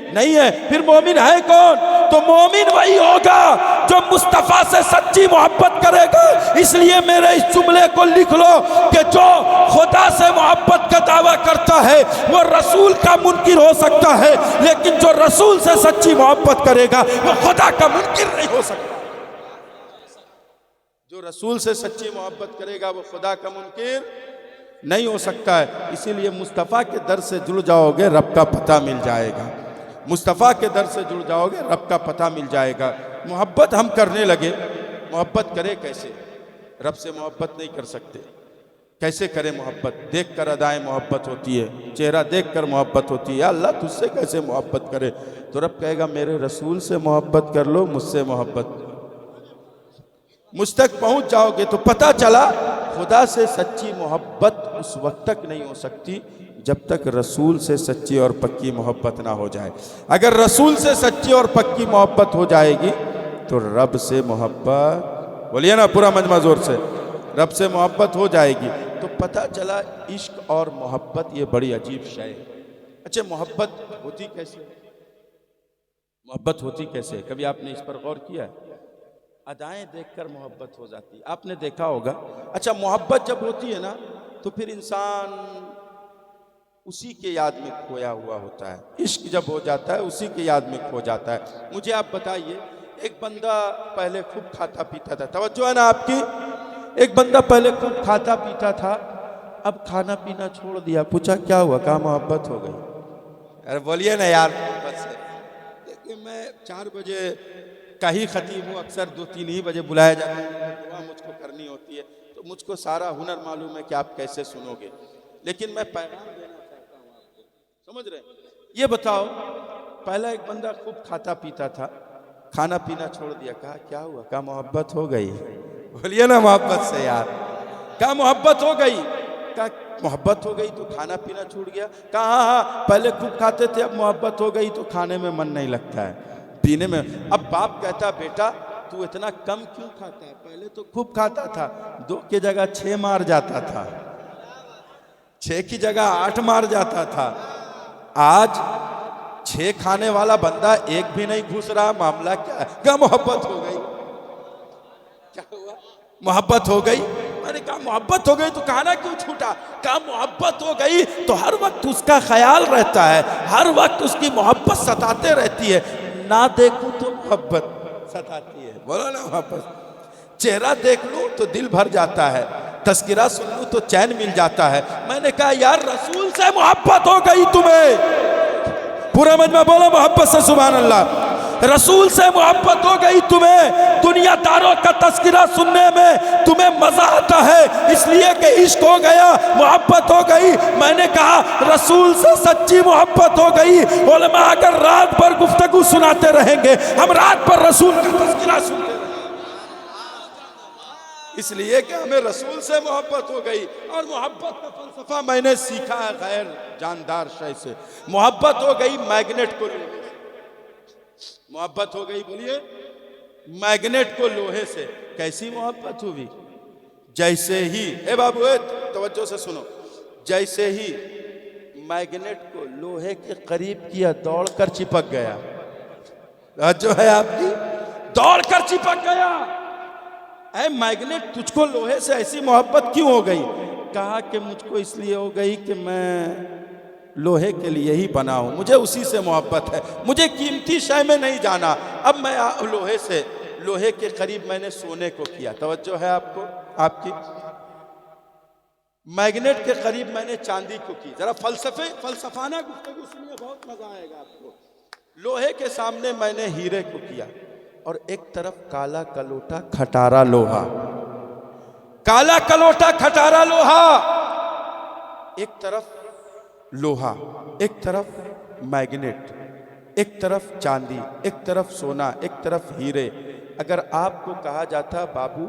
नहीं है। फिर मोमिन है कौन? तो मोमिन वही होगा जो मुस्तफ़ा से सच्ची मोहब्बत करेगा। इसलिए मेरे इस जुमले को लिख लो कि जो खुदा से मोहब्बत का दावा करता है वो रसूल का मुनकिर हो सकता है, लेकिन जो रसूल से सच्ची मोहब्बत करेगा वो खुदा का मुनकिर नहीं हो सकता। जो रसूल से सच्ची मोहब्बत करेगा वो खुदा का मुनकिर नहीं हो सकता है। इसीलिए मुस्तफ़ा के दर से जुड़ जाओगे, रब का पता मिल जाएगा। मुस्तफ़ा के दर से जुड़ जाओगे, रब का पता मिल जाएगा। मोहब्बत हम करने लगे, मोहब्बत करें कैसे? रब से मोहब्बत नहीं कर सकते, कैसे करें मोहब्बत? देख कर अदाएं मोहब्बत होती है, चेहरा देख कर मोहब्बत होती है। या अल्लाह तुझसे कैसे मोहब्बत करे? तो रब कहेगा मेरे रसूल से मोहब्बत कर लो, मुझसे मोहब्बत। मुझ तक पहुंच जाओगे तो पता चला खुदा से सच्ची मोहब्बत उस वक्त तक नहीं हो सकती जब तक रसूल से सच्ची और पक्की मोहब्बत ना हो जाए। अगर रसूल से सच्ची और पक्की मोहब्बत हो जाएगी तो रब से मोहब्बत, बोलिए ना पूरा मजमा जोर से, रब से मोहब्बत हो जाएगी। तो पता चला इश्क और मोहब्बत ये बड़ी अजीब शय है। अच्छा, मोहब्बत होती कैसे? मोहब्बत होती कैसे? कभी आपने इस पर गौर किया? अदाएं देखकर मोहब्बत हो जाती, आपने देखा होगा। अच्छा, मोहब्बत जब होती है ना तो फिर इंसान उसी के याद में खोया हुआ होता है। इश्क जब हो जाता है उसी के याद में खो जाता है। मुझे आप बताइए, एक बंदा पहले खूब खाता पीता था, तवज्जो है ना आपकी? एक बंदा पहले खूब खाता पीता था, अब खाना पीना छोड़ दिया। पूछा क्या हुआ? कहा मोहब्बत हो गई। अरे बोलिए ना यार मोहब्बत से। देखिए, मैं 4 बजे का ही खतीब हूँ, अक्सर 2-3 ही बजे बुलाया जाता है, दुआ मुझको करनी होती है, तो मुझको सारा हुनर मालूम है कि आप कैसे सुनोगे, लेकिन मैं पैगाम देना चाहता हूँ आपको, समझ रहे? ये बताओ, पहला एक बंदा खूब खाता पीता था, खाना पीना छोड़ दिया। कहा क्या हुआ? कहा मोहब्बत हो गई। बोलिए ना मोहब्बत से यार। कहा मोहब्बत हो गई। कहा मोहब्बत हो गई तो खाना पीना छूट गया? कहा हाँ हाँ, पहले खूब खाते थे, अब मोहब्बत हो गई तो खाने में मन नहीं लगता है, पीने में। अब बाप कहता बेटा तू इतना कम क्यों खाता है? पहले तो खूब खाता था, 2 की जगह 6 मार जाता था, 6 की जगह 8 मार जाता था, आज 6 खाने वाला बंदा 1 भी नहीं घुस रहा। मामला क्या है? क्या मोहब्बत हो गई? क्या हुआ? मोहब्बत हो गई। मैंने कहा मोहब्बत हो गई तो खाना क्यों छूटा? कहा मोहब्बत हो गई तो हर वक्त उसका ख्याल रहता है, हर वक्त उसकी मोहब्बत सताते रहती है। ना देखूं तो मोहब्बत सताती है, बोलो ना मोहब्बत। चेहरा देख लूं तो दिल भर जाता है, तस्किरा सुन लूं तो चैन मिल जाता है। मैंने कहा यार रसूल से मोहब्बत हो गई तुम्हें, पूरा मजमा बोलो मोहब्बत से सुभान अल्लाह। रसूल से मोहब्बत हो गई तुम्हें, दुनियादारों का तस्किरा सुनने में तुम्हें मजा आता है इसलिए कि इश्क हो गया, मोहब्बत हो गई। मैंने कहा रसूल से सच्ची मोहब्बत हो गई। उलमा अगर रात भर गुफ्तगू सुनाते रहेंगे, हम रात भर रसूल का तस्किरा सुनते रहेंगे, इसलिए कि हमें रसूल से मोहब्बत हो गई। और मोहब्बत का फलसफा मैंने सीखा है गैर जानदार शय से। मोहब्बत हो गई मैग्नेट को, मोहब्बत हो गई, बोलिए, मैग्नेट को लोहे से। कैसी मोहब्बत हुई? जैसे ही, ए बाबू तवज्जो से सुनो, जैसे ही मैग्नेट को लोहे के करीब किया दौड़कर चिपक गया। जो है आपकी, दौड़कर चिपक गया। ऐ मैग्नेट तुझको लोहे से ऐसी मोहब्बत क्यों हो गई? कहा कि मुझको इसलिए हो गई कि मैं लोहे के लिए ही बना हूं, मुझे उसी से मोहब्बत है, मुझे कीमती शय में नहीं जाना। अब मैं लोहे से, लोहे के करीब मैंने सोने को किया। तवज्जो है आपको आपकी? मैग्नेट के करीब मैंने चांदी को की। जरा फलसफाना गुफ्तगू सुनिए, बहुत मजा आएगा आपको। लोहे के सामने मैंने हीरे को किया, और एक तरफ काला कलोटा खटारा लोहा, काला कलोटा खटारा लोहा, एक तरफ लोहा, एक तरफ मैग्नेट, एक तरफ चांदी, एक तरफ सोना, एक तरफ हीरे। अगर आपको कहा जाता बाबू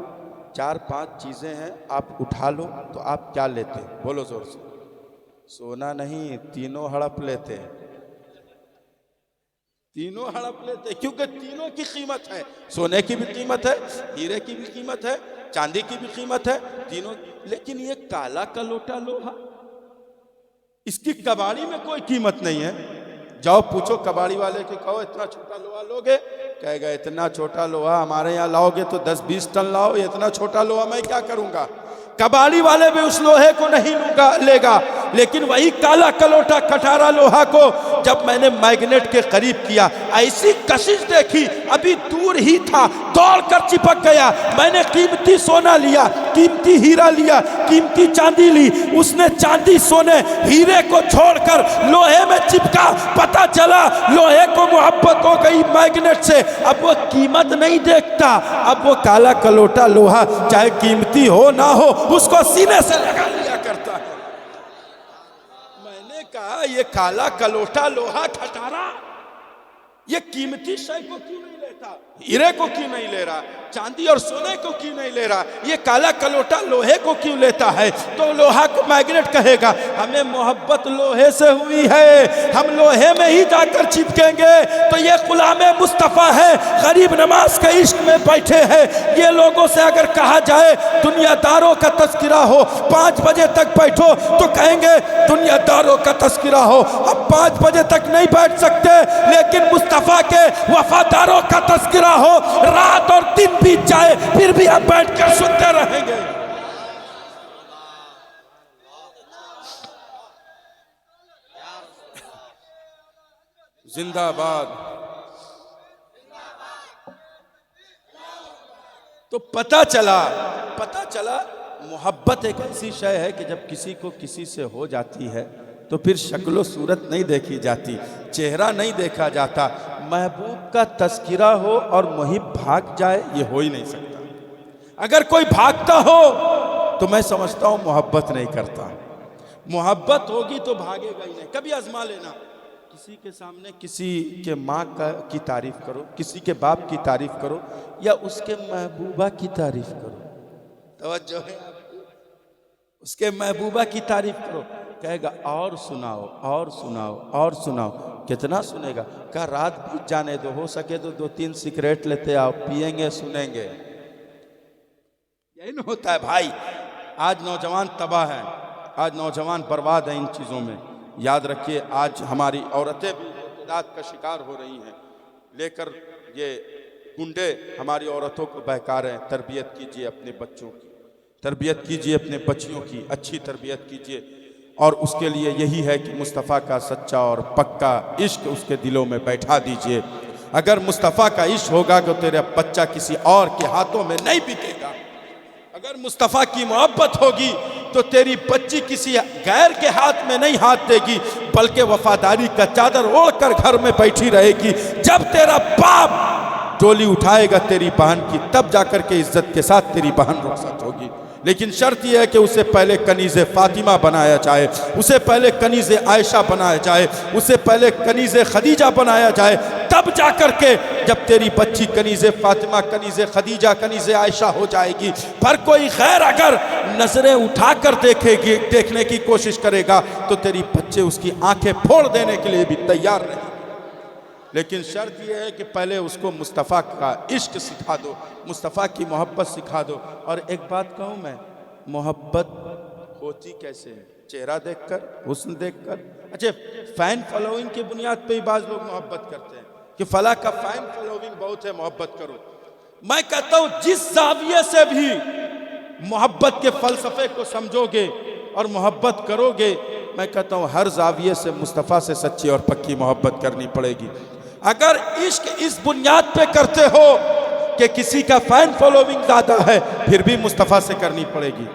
4-5 चीजें हैं आप उठा लो, तो आप क्या लेते? बोलो जोर से। सोना नहीं, तीनों हड़प लेते, तीनों हड़प लेते, क्योंकि तीनों की कीमत है। सोने की भी कीमत है, हीरे की भी कीमत है, चांदी की भी कीमत है, तीनों। लेकिन ये काला कलोटा लोहा, इसकी कबाड़ी में कोई कीमत नहीं है। जाओ पूछो कबाड़ी वाले के, कहो इतना छोटा लोहा लोगे? कहेगा इतना छोटा लोहा हमारे यहाँ लाओगे तो 10-20 टन लाओ, इतना छोटा लोहा मैं क्या करूंगा? कबाड़ी वाले भी उस लोहे को नहीं लेगा। लेकिन वही काला कलोटा खटारा लोहा को जब मैंने मैग्नेट के करीब किया, ऐसी कशिश देखी, अभी दूर ही था, दौड़कर चिपक गया। मैंने कीमती सोना लिया, कीमती हीरा लिया, कीमती चांदी ली, उसने चांदी सोने हीरे को छोड़कर लोहे में चिपका। पता चला लोहे को मोहब्बत हो गई मैग्नेट से। अब वो कीमत नहीं देखता, अब वो काला कलोटा लोहा चाहे कीमती हो ना हो उसको सीने से लगा लिया। मैंने कहा ये काला कलोटा लोहा खटारा ये कीमती शय को क्यों नहीं लेता, हीरे को क्यों नहीं ले रहा, चांदी और सोने को क्यों नहीं ले रहा, ये काला कलोटा लोहे को क्यों लेता है। तो लोहा को मैग्नेट कहेगा, हमें मोहब्बत लोहे से हुई है, हम लोहे में ही जाकर चिपकेंगे। तो ये गुलामे मुस्तफ़ा है, गरीब नवाज के इश्क में बैठे हैं। ये लोगों से अगर कहा जाए दुनियादारों का तस्करा हो, 5 बजे तक बैठो, तो कहेंगे दुनियादारों का तस्करा हो। अब 5 बजे तक नहीं बैठ सकते, लेकिन मुस्तफ़ा के वफादारों का तस्करा हो, रात और दिन बीत जाए फिर भी आप बैठ कर सुनते रहेंगे। जिंदाबाद। तो पता चला मोहब्बत एक ऐसी शय है कि जब किसी को किसी से हो जाती है तो फिर शक्लो सूरत नहीं देखी जाती, चेहरा नहीं देखा जाता। महबूब का तस्किरा हो और मुहिब भाग जाए, ये हो ही नहीं सकता। अगर कोई भागता हो तो मैं समझता हूँ मोहब्बत नहीं करता। मोहब्बत होगी तो भागेगा ही नहीं। कभी आजमा लेना, किसी के सामने किसी के माँ की तारीफ करो, किसी के बाप की तारीफ करो, या उसके महबूबा की तारीफ करो। तवज्जो है, उसके महबूबा की तारीफ करो, कहेगा और सुनाओ और सुनाओ और सुनाओ। कितना सुनेगा? कहा रात बीत जाने दो, हो सके तो 2-3 सिगरेट लेते आओ, पिएंगे सुनेंगे। यही न होता है भाई। आज नौजवान तबाह है, आज नौजवान बर्बाद है इन चीज़ों में। याद रखिए, आज हमारी औरतें भी इत्तेदाद का शिकार हो रही हैं, लेकर ये गुंडे हमारी औरतों को बहका रहे हैं। तरबियत कीजिए अपने बच्चों की, तरबियत कीजिए अपने बच्चियों की, अच्छी तरबियत कीजिए। और उसके लिए यही है कि मुस्तफ़ा का सच्चा और पक्का इश्क उसके दिलों में बैठा दीजिए। अगर मुस्तफ़ा का इश्क होगा तो तेरा बच्चा किसी और के हाथों में नहीं बिकेगा। अगर मुस्तफ़ा की मोहब्बत होगी तो तेरी बच्ची किसी गैर के हाथ में नहीं हाथ देगी, बल्कि वफादारी का चादर ओढ़कर घर में बैठी रहेगी। जब तेरा बाप डोली उठाएगा तेरी बहन की, तब जाकर के इज्जत के साथ तेरी बहन रुखसत होगी। लेकिन शर्त यह है कि उसे पहले कनीज़े फातिमा बनाया जाए, उसे पहले कनीज़े आयशा बनाया जाए, उसे पहले कनीज़े खदीजा बनाया जाए। तब जाकर के जब तेरी बच्ची कनीज़े फातिमा, कनीज़े खदीजा, कनीज़े आयशा हो जाएगी। पर कोई गैर अगर नजरें उठाकर देखेगी, देखने की कोशिश करेगा, तो तेरी बच्चे उसकी आंखें फोड़ देने के लिए भी तैयार रहेंगे। लेकिन शर्त यह है कि पहले उसको मुस्तफ़ा का इश्क सिखा दो, मुस्तफ़ा की मोहब्बत सिखा दो। और एक बात कहूँ मैं, मोहब्बत होती कैसे है? चेहरा देखकर, हुस्न देखकर। अच्छा, फ़ैन फॉलोइंग की बुनियाद पे ही बाज़ लोग मोहब्बत करते हैं कि फ़ला का फ़ैन फॉलोइंग बहुत है, मोहब्बत करो। मैं कहता हूँ जिस ज़ाविये से भी मोहब्बत के फ़लसफ़े को समझोगे और मोहब्बत करोगे, मैं कहता हूँ हर ज़ाविये से मुस्तफ़ा से सच्ची और पक्की मोहब्बत करनी पड़ेगी। अगर इश्क इस बुनियाद पे करते हो कि किसी का फैन फॉलोइंग ज़्यादा है, फिर भी मुस्तफ़ा से करनी पड़ेगी।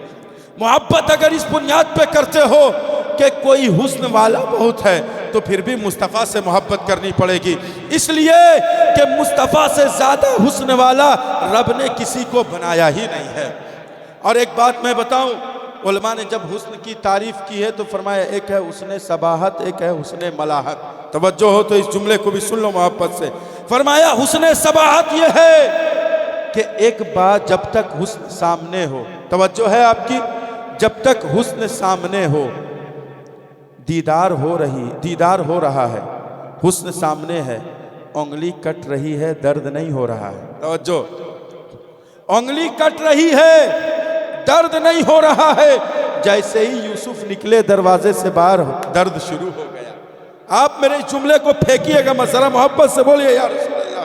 मोहब्बत अगर इस बुनियाद पे करते हो कि कोई हुस्न वाला बहुत है, तो फिर भी मुस्तफ़ा से मोहब्बत करनी पड़ेगी। इसलिए कि मुस्तफ़ा से ज़्यादा हुस्न वाला रब ने किसी को बनाया ही नहीं है। और एक बात मैं बताऊं, उलमा ने जब हुस्न की तारीफ़ की है तो फरमाया एक है हुस्न सबाहत, एक है हुस्न मलाहत। तवज्जो हो तो इस जुमले को भी सुन लो मोहब्बत से। फरमाया हुस्न सबाहत ये है कि एक बात जब तक हुस्न सामने हो, तवज्जो है आपकी, जब तक हुस्न सामने हो, दीदार हो रहा है, हुस्न सामने है, उंगली कट रही है, दर्द नहीं हो रहा है। तवज्जो, उंगली कट रही है, दर्द नहीं हो रहा है। जैसे ही यूसुफ निकले दरवाजे से बाहर, दर्द शुरू हो गया। आप मेरे जुमले को फेंकिएगा मत, जरा मोहब्बत से बोलिए या रसूल अल्लाह,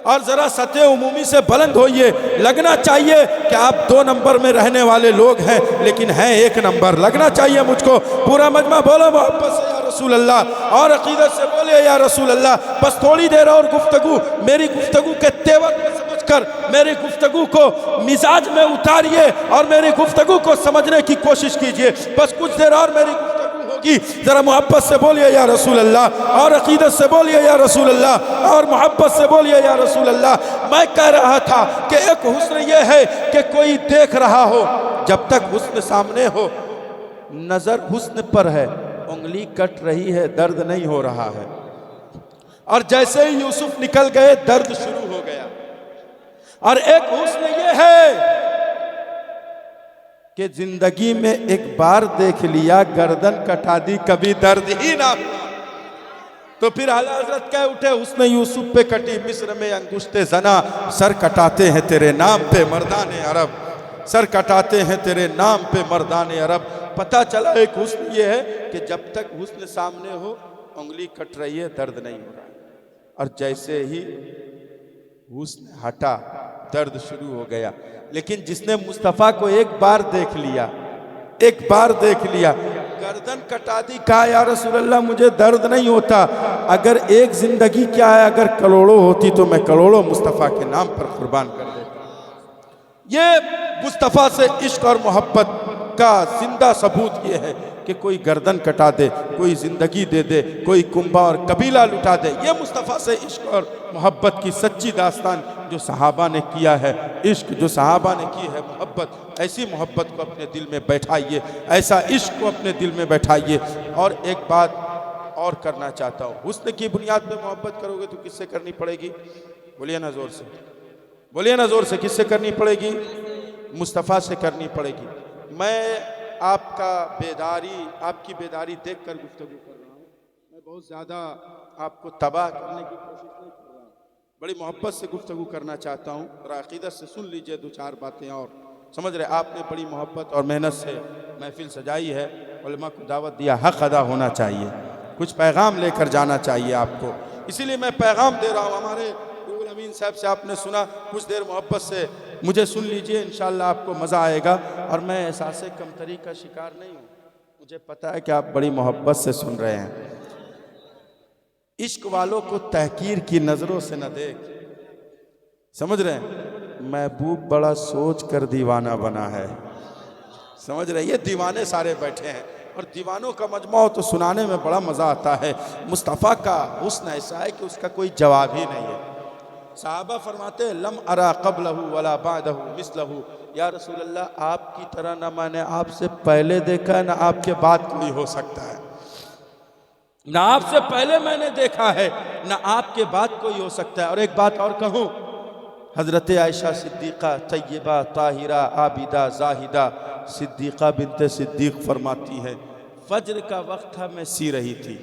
और जरा सतह उमूमी से बुलंद होइए। लगना चाहिए कि आप 2 नंबर में रहने वाले लोग हैं, लेकिन हैं 1 नंबर। लगना चाहिए मुझको। पूरा मजमा बोलो मोहब्बत से या रसूल अल्लाह, और अकीदत से बोलिए या रसूल अल्लाह। बस थोड़ी देर और गुफ्तगू, मेरी गुफ्तगू के तेवर में समझकर मेरी गुफ्तगू को मिजाज में उतारिए और मेरी गुफ्तगू को समझने की कोशिश कीजिए। बस कुछ देर और मेरी गुफ्तगू होगी। जरा मोहब्बत से बोलिए या रसूल अल्लाह, और अकीदत से बोलिए या रसूल अल्लाह, और मोहब्बत से बोलिए या रसूल अल्लाह। मैं कह रहा था कि एक हुस्न ये है कि कोई देख रहा हो, जब तक हुस्न सामने हो, नजर हुस्न पर है, उंगली कट रही है, दर्द नहीं हो रहा है। और जैसे ही यूसुफ निकल गए दर्द शुरू हो गया। और एक हुस्न ये है कि जिंदगी में एक बार देख लिया, गर्दन कटा दी, कभी दर्द ही ना हुआ। तो फिर आला हजरत कह उठे, उसने यूसुफ पे कटी मिस्र में अंगुश्ते जना, सर कटाते हैं तेरे नाम पे मर्दाने अरब, सर कटाते हैं तेरे नाम पे मर्दाने अरब। पता चला एक हुस्न ये है कि जब तक हुस्न सामने हो उंगली कट रही है, दर्द नहीं हो रहा। और जैसे ही हुस्न हटा दर्द शुरू हो गया। लेकिन जिसने मुस्तफ़ा को एक बार देख लिया, एक बार देख लिया, गर्दन कटा दी, कहा या रसूलल्लाह मुझे दर्द नहीं होता, अगर एक जिंदगी क्या है, अगर करोड़ों होती तो मैं करोड़ों मुस्तफ़ा के नाम पर कुर्बान कर देता। ये मुस्तफ़ा से इश्क और मोहब्बत का जिंदा सबूत ये है कि कोई गर्दन कटा दे, कोई जिंदगी दे दे, कोई कुंबा और कबीला लुटा दे। ये मुस्तफ़ा से इश्क और मोहब्बत की सच्ची दास्तान जो सहाबा ने किया है, इश्क जो सहाबा ने की है, मोहब्बत, ऐसी मोहब्बत को अपने दिल में बैठाइए, ऐसा इश्क को अपने दिल में बैठाइए। और एक बात और करना चाहता हूँ, हुस्न की बुनियाद पे मोहब्बत करोगे तो किससे करनी पड़ेगी? बोलिए ना ज़ोर से, बोलिए ना ज़ोर से, किससे करनी पड़ेगी? मुस्तफ़ा से करनी पड़ेगी। मैं आपका बेदारी, आपकी बेदारी देख कर गुफ्तगू कर रहा हूँ। मैं बहुत ज़्यादा आपको तबाह करने की कोशिश नहीं कर रहा हूँ, बड़ी मोहब्बत से गुफ्तगू करना चाहता हूँ। और अक़ीदत से सुन लीजिए दो चार बातें और, समझ रहे, आपने बड़ी मोहब्बत और मेहनत से महफिल सजाई है, उलमा को दावत दिया, हक़ अदा होना चाहिए, कुछ पैगाम लेकर जाना चाहिए आपको, इसीलिए मैं पैगाम दे रहा हूँ। हमारे रुहुल अमीन साहब से आपने सुना, कुछ देर मोहब्बत से मुझे सुन लीजिए, इंशाअल्लाह आपको मज़ा आएगा। और मैं एहसास कमतरी का शिकार नहीं हूँ, मुझे पता है कि आप बड़ी मोहब्बत से सुन रहे हैं। इश्क वालों को तहकीर की नज़रों से न देख, समझ रहे हैं, महबूब बड़ा सोच कर दीवाना बना है, समझ रहे हैं। ये दीवाने सारे बैठे हैं और दीवानों का मजमा हो तो सुनाने में बड़ा मज़ा आता है। मुस्तफ़ा का हुस्न ऐसा है कि उसका कोई जवाब ही नहीं है। साहबा फरमाते हैं, लम अरा क़ब्लहु वला बादहु मिस्लहु, या रसूलल्लाह आपकी तरह ना मैंने आपसे पहले देखा है, ना आपके बाद कोई हो सकता है। ना आपसे पहले मैंने देखा है, ना आपके बाद कोई हो सकता है। और एक बात और कहूँ, हज़रत आयशा सिद्दीक़ा तय्यबा ताहिरा आबिदा जाहिदा सिद्दीक़ा बिनते सिद्दीक़ फरमाती है, फज्र का वक्त था मैं सी रही थी,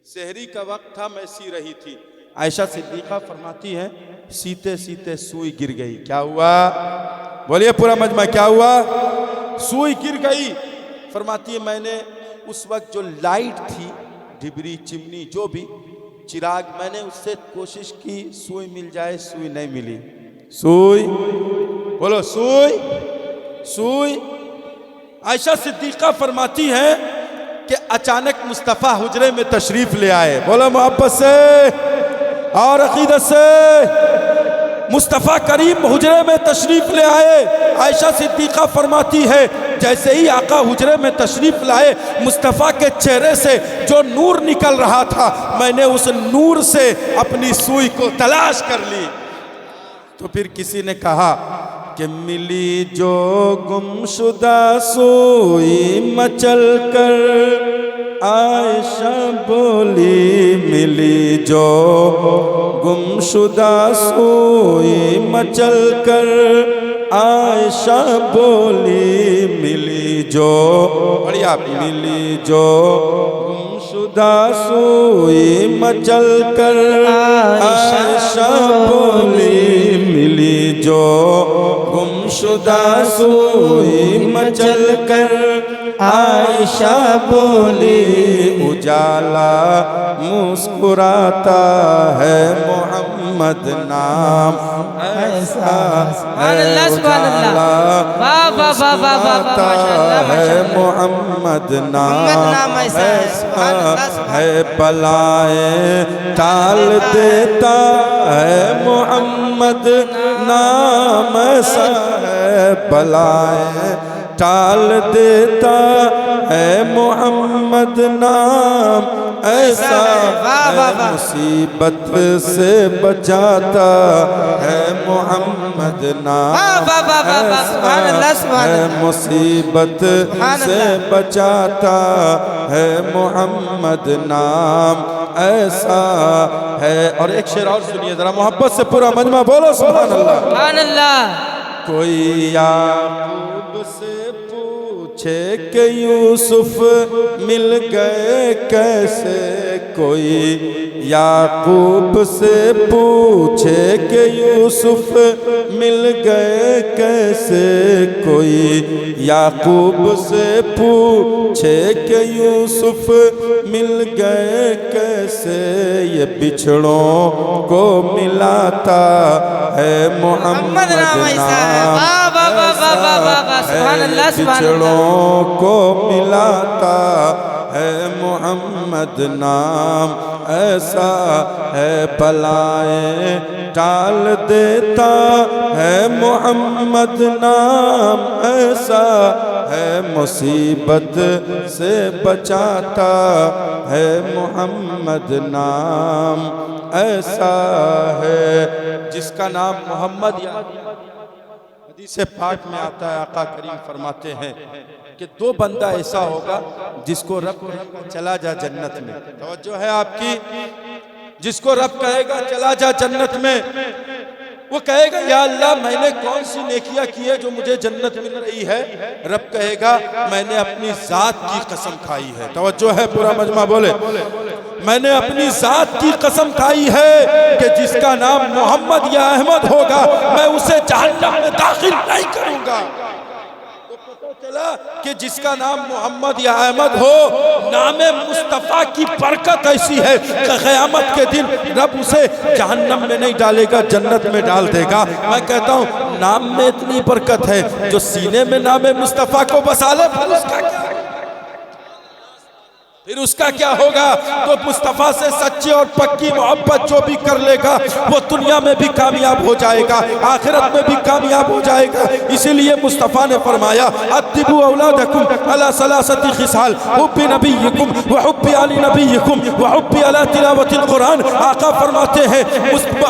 सहरी का वक्त था मैं सी रही थी। आयशा सिद्दीक़ा फरमाती है, सीते सीते सुई गिर गई। क्या हुआ? बोलिए पूरा मजमा, क्या हुआ? सुई गिर गई। फरमाती है मैंने उस वक्त जो लाइट थी, डिबरी चिमनी जो भी चिराग, मैंने उससे कोशिश की सुई मिल जाए, सुई नहीं मिली। सुई, बोलो सुई, सुई। आयशा सिद्दीक़ा फरमाती है कि अचानक मुस्तफ़ा हुजरे में तशरीफ ले आए। बोलो मोहब्बत से और अक़ीदत से, मुस्तफ़ा करीम हुजरे में तशरीफ ले आए। आयशा सिद्दीक़ा फरमाती है, जैसे ही आका हुजरे में तशरीफ लाए, मुस्तफ़ा के चेहरे से जो नूर निकल रहा था, मैंने उस नूर से अपनी सुई को तलाश कर ली। तो फिर किसी ने कहा कि मिली जो गुमशुदा सुई मचल कर, आयशा बोली मिली जो गुमशुदा सुई मचल कर, आयशा बोली मिली जो, बढ़िया, मिली जो गुमशुदा सुई मचल कर, आयशा बोली मिली जो गुमशुदा सुई मचल कर, आयशा बोली उजाला मुस्कुराता है मोहम्मद नाम ऐसा है, उजाला मुस्कुराता है मोहम्मद नाम ऐसा है, बलाएं टाल देता है मोहम्मद नाम ऐसा है, बलाएं टाल देता है मोहम्मद नाम ऐसा है, मुसीबत से बचाता है मोहम्मद नाम ऐसा है, मुसीबत से बचाता है मोहम्मद नाम ऐसा है। और एक शेर और सुनिए जरा, मोहब्बत से पूरा मजमा बोलो सुभान अल्लाह। सुभान अल्लाह। कोई याकूब से पूछे कि यूसुफ मिल गए कैसे, कोई याकूब से पूछे कि यूसुफ मिल गए कैसे, कोई याकूब से पूछे कि यूसुफ मिल गए कैसे, ये बिछड़ों को मिलाता है मोहम्मद नाम ऐसा है, बिछड़ों को मिलाता है मोहम्मद नाम ऐसा है, बलाएं टाल देता है मोहम्मद नाम ऐसा है, मुसीबत से बचाता है मोहम्मद नाम ऐसा है। जिसका नाम मोहम्मद या हदीस पाक में आता है, आका करीम फरमाते हैं कि दो बंदा ऐसा होगा जिसको रब कहेगा चला जा जन्नत में, तवज्जो है आपकी, जिसको रब कहेगा चला जा जन्नत में, वो कहेगा या अल्लाह मैंने कौन सी नेकियां की है जो मुझे जन्नत मिल रही है, रब कहेगा मैंने अपनी जात की कसम खाई है, तवज्जो है पूरा मजमा बोले, मैंने अपनी जात की कसम खाई है कि जिसका नाम मोहम्मद या अहमद होगा मैं उसे जहन्नम में दाखिल नहीं करूंगा। चला कि जिसका नाम मोहम्मद या अहमद हो, नामे मुस्तफ़ा की बरकत ऐसी है कि क़यामत के दिन रब उसे जहन्नम में नहीं डालेगा, जन्नत में डाल देगा। मैं कहता हूँ नाम में इतनी बरकत है, जो सीने में नामे मुस्तफ़ा को बसा ले फिर उसका क्या होगा। तो मुस्तफ़ा से सच्ची और पक्की मोहब्बत जो भी कर लेगा वो दुनिया में भी कामयाब हो जाएगा, आखिरत में भी कामयाब हो जाएगा। इसीलिए मुस्तफ़ा ने फरमाया अद्दिबू औलादकुम अला सलासति खिसाल हुब्बी नबिय्यकुम व हुब्बी आली नबिय्यकुम व हुब्बी अला तिलावतिल कुरान। आका फरमाते हैं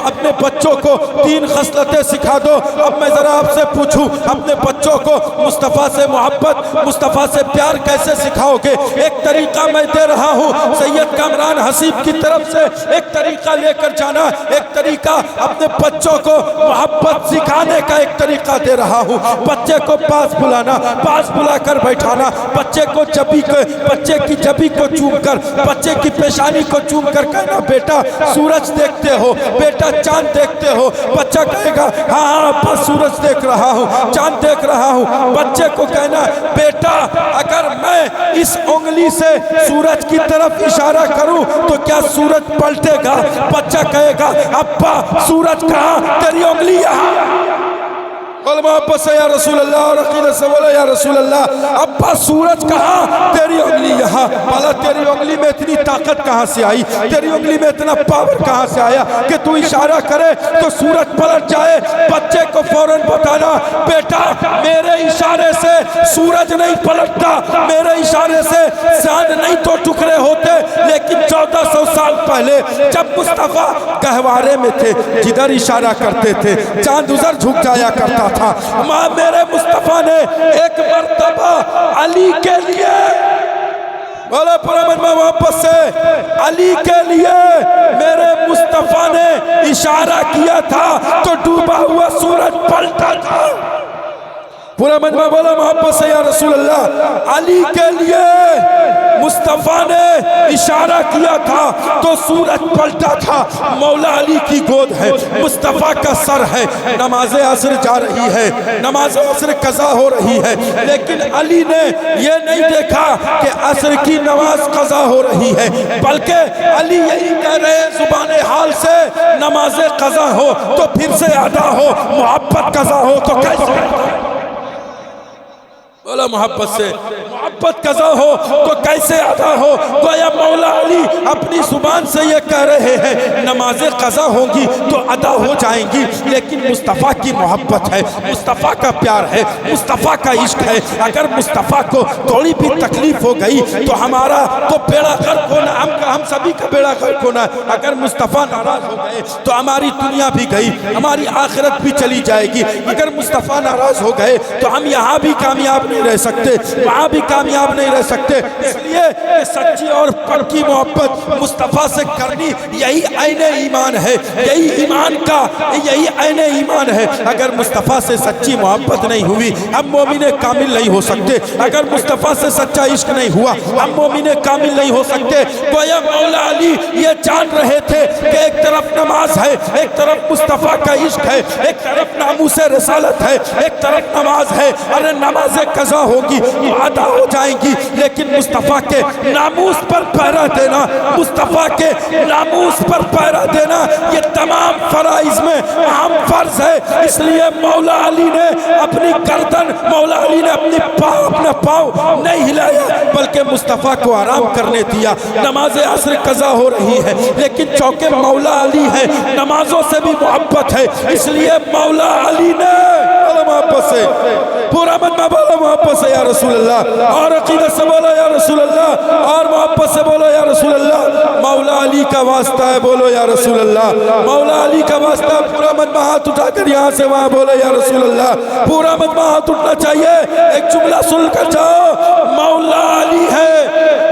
अपने बच्चों को 3 खसलतें सिखा दो। अब मैं ज़रा आपसे पूछूं, अपने बच्चों को मुस्तफ़ा से मोहब्बत, मुस्तफ़ा से प्यार कैसे सिखाओगे। एक तरीका मैं दे रहा हूं सैयद कामरान हसीब की तरफ से, एक तरीका लेकर जाना, एक तरीका अपने बच्चों को मोहब्बत सिखाने का एक तरीका दे रहा हूं। बच्चे को पास बुलाना, पास बुलाकर बैठाना, बच्चे की जबी को चूमकर, बच्चे की पेशानी को चूमकर कहना बेटा सूरज देखते हो, बेटा चांद देखते हो। बच्चा कहेगा हाँ अब्बा सूरज देख रहा हूँ, चांद देख रहा हूँ। बच्चे को कहना बेटा अगर मैं इस उंगली से सूरज की तरफ इशारा करूं तो क्या सूरज पलटेगा। बच्चा कहेगा अब्बा सूरज कहाँ, तेरी उंगली यहाँ। मोहब्बत से या रसूल अल्लाह और अकीदत से बोला या रसूल अल्लाह अब्बा सूरज कहाँ, तेरी उंगली यहाँ। बोला तेरी उंगली में इतनी ताकत कहाँ से आई, तेरी उंगली में इतना पावर कहाँ से आया कि तू इशारा करे तो सूरज पलट जाए। बच्चे को फौरन बताना बेटा मेरे इशारे से सूरज नहीं पलटता, मेरे इशारे से चांद नहीं तो टुकड़े होते। लेकिन 1400 साल पहले जब मुस्तफ़ा गहवारे में थे, जिधर इशारा करते थे चांद उधर झुक जाया करता था। माँ मेरे मुस्तफ़ा ने एक मर्तबा अली के लिए, बोला पूरा मजमा वापस से, अली के लिए मेरे मुस्तफ़ा ने इशारा किया था तो डूबा हुआ सूरज पलटा था। पूरा मजमा बोला मोहब्बत से या रसूल अल्लाह। अली के लिए मुस्तफ़ा ने इशारा किया था तो सूरज पलटा था। मौला अली की गोद है, मुस्तफ़ा का सर है। नमाज़े असर जा रही है, नमाज़े असर कज़ा हो रही है, लेकिन अली ने ये नहीं देखा कि असर की नमाज कज़ा हो रही है, बल्कि अली यही कह रहे हैं ज़ुबान हाल से नमाज़े कज़ा हो तो फिर से अदा हो, मोहब्बत कज़ा हो तो कैसे। बोला मोहब्बत से मोहब्बत कज़ा हो तो कैसे अदा हो। गोया मौला अली अपनी जुबान से ये कह रहे हैं नमाजें कज़ा होंगी तो अदा हो जाएंगी, लेकिन मुस्तफ़ा की मोहब्बत है, मुस्तफ़ा का प्यार है, मुस्तफ़ा का इश्क है। अगर मुस्तफ़ा को थोड़ी भी तकलीफ हो गई तो हमारा तो बेड़ा गर्क होना, हम सभी का बेड़ा गर्क होना। अगर मुस्तफ़ा नाराज हो गए तो हमारी दुनिया भी गई, हमारी आखिरत भी चली जाएगी। अगर मुस्तफ़ा नाराज हो गए तो हम यहाँ भी कामयाब नहीं रह सकते, वहाँ भी कामयाब नहीं रह सकते। इसलिए सच्ची और पक्की मोहब्बत मुस्तफ़ा से करनी यही ऐने ईमान है, यही ईमान का यही ऐने ईमान है। अगर मुस्तफ़ा से सच्ची मोहब्बत नहीं हुई हम मोमिने कामिल नहीं हो सकते। अगर मुस्तफ़ा से सच्चा इश्क नहीं हुआ हम मोमिने कामिल नहीं हो सकते। गोया मौला अली ये जान रहे थे कि एक तरफ नमाज है, एक तरफ मुस्तफ़ा का इश्क है, एक तरफ नामूसे रसालत है, एक तरफ नमाज है। अरे नमाज़ें कज़ा होगी तो अदा हो जाएंगी, लेकिन मुस्तफ़ा के नामूस पर पहरा देना, मुस्तफ़ा के नामूस पर पहरा देना ये तमाम फराइज़ में अहम फर्ज है। इसलिए मौला अली ने अपनी गर्दन, मौला अली ने अपना पाँव नहीं हिलाया बल्कि मुस्तफ़ा को आराम करने दिया। नमाज असर कज़ा हो रही है लेकिन चौके मौला अली है, नमाजों से भी मोहब्बत है। इसलिए मौला अली ने मोहब्बत से पूरा मन में बोलो, मोहब्बत से या रसूल अल्लाह, और अकीदत से बोलो या रसूल अल्लाह, और मोहब्बत से बोलो या रसूल अल्लाह। मौला अली का वास्ता है, बोलो या रसूल अल्लाह। मौला अली का वास्ता, पूरा मन में हाथ उठाकर यहाँ से वहाँ बोलो या रसूल अल्लाह। पूरा मन में हाथ उठना चाहिए। एक जुमला सुनकर जाओ, मौला अली है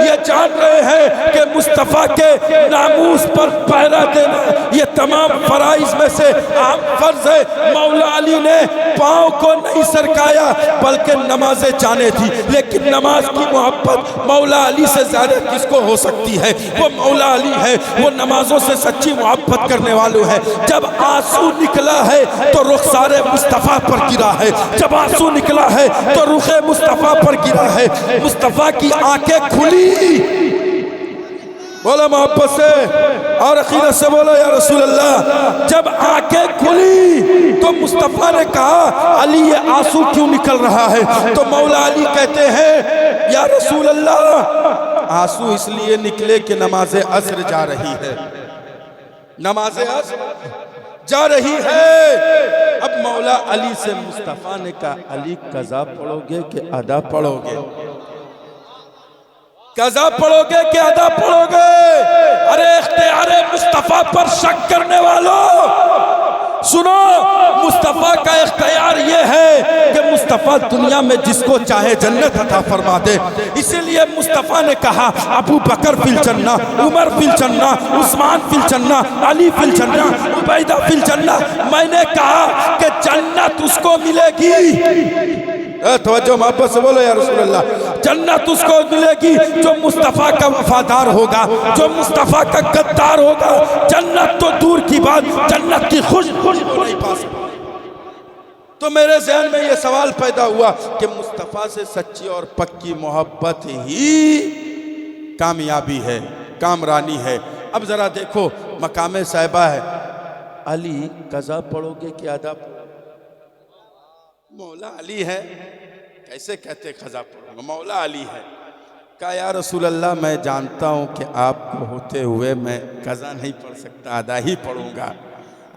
ये जान रहे हैं कि मुस्तफ़ा के नामूस पर पहरा देना ये तमाम फराइज में से अहम फर्ज है। मौला अली ने पाँव को नहीं सरकाया बल्कि नमाजें जाने थी, लेकिन नमाज की मोहब्बत मौला अली से ज्यादा किसको हो सकती है? वो मौला अली है, वो नमाजों से सच्ची मोहब्बत करने वाले हैं। जब आंसू निकला है तो रुखसारे मुस्तफ़ा पर गिरा है, जब आंसू निकला है तो रुखे मुस्तफ़ा पर गिरा है। मुस्तफ़ा की आंखें खुली, बोलो मोहब्बत से और अकीदत से बोलो या रसूल अल्लाह। जब आंखें खुली तो मुस्तफ़ा ने कहा अली ये आंसू क्यों निकल रहा है? तो मौला अली कहते हैं या रसूल अल्लाह आंसू इसलिए निकले कि नमाज असर जा रही है, नमाज असर जा रही है। अब मौला अली से मुस्तफ़ा ने कहा अली कज़ा पढ़ोगे कि अदा पढ़ोगे? कज़ा पढ़ोगे कि अदा पढ़ोगे? अरे इख्तियारे मुस्तफ़ा पर शक करने वालों सुनो, मुस्तफ़ा का इख्तियार ये है कि मुस्तफ़ा दुनिया में जिसको चाहे जन्नत अता फरमा दे। इसीलिए मुस्तफ़ा ने कहा अबू बकर फिल जन्ना, उमर फिल जन्ना, उस्मान फिल जन्ना, अली फिल जन्ना, उबैदा फिल जन्ना। मैंने कहा कि जन्नत उसको मिलेगी, तवज्जो मोहब्बत से बोलो या रसूल अल्लाह। जन्नत उसको मिलेगी जो मुस्तफ़ा का वफादार होगा, जो मुस्तफ़ा का गद्दार होगा। जन्नत तो दूर की बात, जन्नत की खुश नहीं पा सकता। तो मेरे ज़हन में ये सवाल पैदा हुआ कि मुस्तफ़ा से सच्ची और पक्की मोहब्बत ही कामयाबी है, कामरानी है। अब ज़रा देखो मकाम साहिबा है, अली कज़ा पढ़ोगे कि अदा? मौला अली है, कैसे कहते खज़ा पढ़ूंगा? मौला अली है। कहा या रसूल अल्लाह मैं जानता हूँ कि आपको होते हुए मैं कज़ा नहीं पढ़ सकता, अदा ही पढ़ूंगा।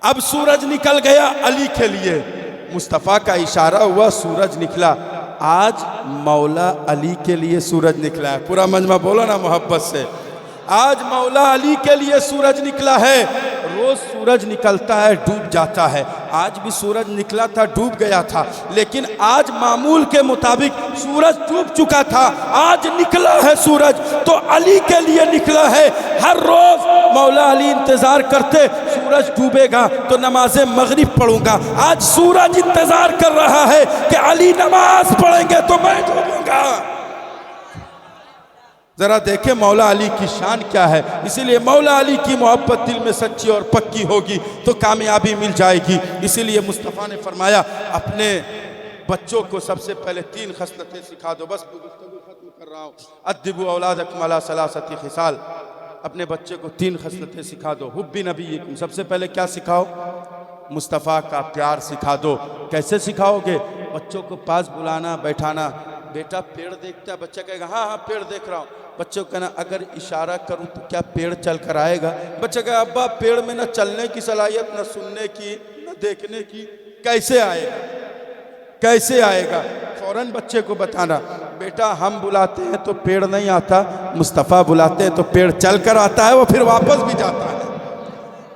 अब सूरज निकल गया अली के लिए, मुस्तफ़ा का इशारा हुआ, सूरज निकला। आज मौला अली के लिए सूरज निकला है। पूरा मजमा बोलो ना मोहब्बत से, आज मौला अली के लिए सूरज निकला है। रोज सूरज निकलता है डूब जाता है, आज भी सूरज निकला था डूब गया था, लेकिन आज मामूल के मुताबिक सूरज डूब चुका था, आज निकला है सूरज तो अली के लिए निकला है। हर रोज मौला अली इंतजार करते सूरज डूबेगा तो नमाज मगरिब पढ़ूंगा। आज सूरज इंतजार कर रहा है कि अली नमाज पढ़ेंगे तो मैं डूबूंगा। जरा देखें मौला अली की शान क्या है। इसीलिए मौला अली की मोहब्बत दिल में सच्ची और पक्की होगी तो कामयाबी मिल जाएगी। इसीलिए मुस्तफ़ा ने फरमाया अपने बच्चों को सबसे पहले 3 खसलतें सिखा दो। बस गुफ्तगू खत्म कर रहा हूँ। अद्दिबू औलादकुम अला सलासति खिसाल, अपने बच्चे को 3 खसलतें सिखा दो। हुब्बी नबीयकुम, सबसे पहले क्या सिखाओ? मुस्तफ़ा का प्यार सिखा दो। कैसे सिखाओगे? बच्चों को पास बुलाना बैठाना, बेटा पेड़ देखता है? बच्चा कहेगा हाँ हाँ पेड़ देख रहा हूँ। बच्चों को कहना अगर इशारा करूँ तो क्या पेड़ चल कर आएगा? बच्चा कहेगा अब्बा पेड़ में न चलने की सलाहियत, न सुनने की, न देखने की, कैसे आएगा? कैसे आएगा? फौरन बच्चे को बताना बेटा हम बुलाते हैं तो पेड़ नहीं आता, मुस्तफ़ा बुलाते हैं तो पेड़ चल कर आता है, वो फिर वापस भी जाता है।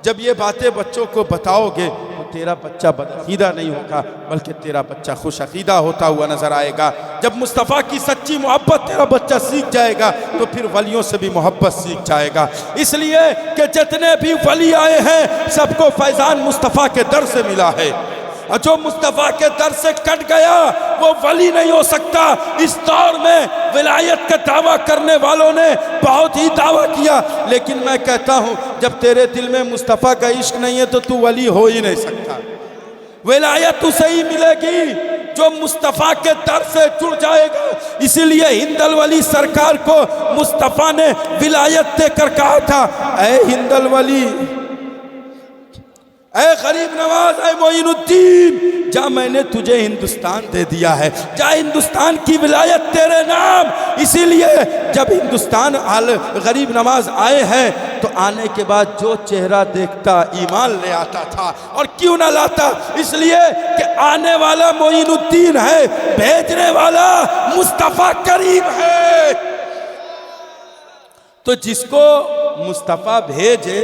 जब ये बातें बच्चों को बताओगे तो तेरा बच्चा बदअकीदा नहीं होगा, बल्कि तेरा बच्चा खुश अकीदा होता हुआ नजर आएगा। जब मुस्तफ़ा की सच्ची मोहब्बत तेरा बच्चा सीख जाएगा तो फिर वलियों से भी मोहब्बत सीख जाएगा। इसलिए कि जितने भी वली आए हैं सबको फैज़ान मुस्तफ़ा के दर से मिला है, और जो मुस्तफ़ा के दर से कट गया वो वली नहीं हो सकता। इस दौर में विलायत का दावा करने वालों ने बहुत ही दावा किया, लेकिन मैं कहता हूँ जब तेरे दिल में मुस्तफ़ा का इश्क नहीं है तो तू वली हो ही नहीं सकता। विलायत उसे ही मिलेगी जो मुस्तफ़ा के दर से जुड़ जाएगा। इसीलिए हिंदल वली सरकार को मुस्तफ़ा ने विलायत देकर कहा था, ऐ हिंदल वली, ऐ गरीब नवाज, ऐ मोइनुद्दीन, जा मैंने तुझे हिंदुस्तान दे दिया है, जा हिंदुस्तान की विलायत तेरे नाम। इसीलिए जब हिंदुस्तान गरीब नवाज आए हैं तो आने के बाद जो चेहरा देखता ईमान ले आता था। और क्यों ना लाता? इसलिए कि आने वाला मोइनुद्दीन है, भेजने वाला मुस्तफ़ा करीम है। तो जिसको मुस्तफ़ा भेजे,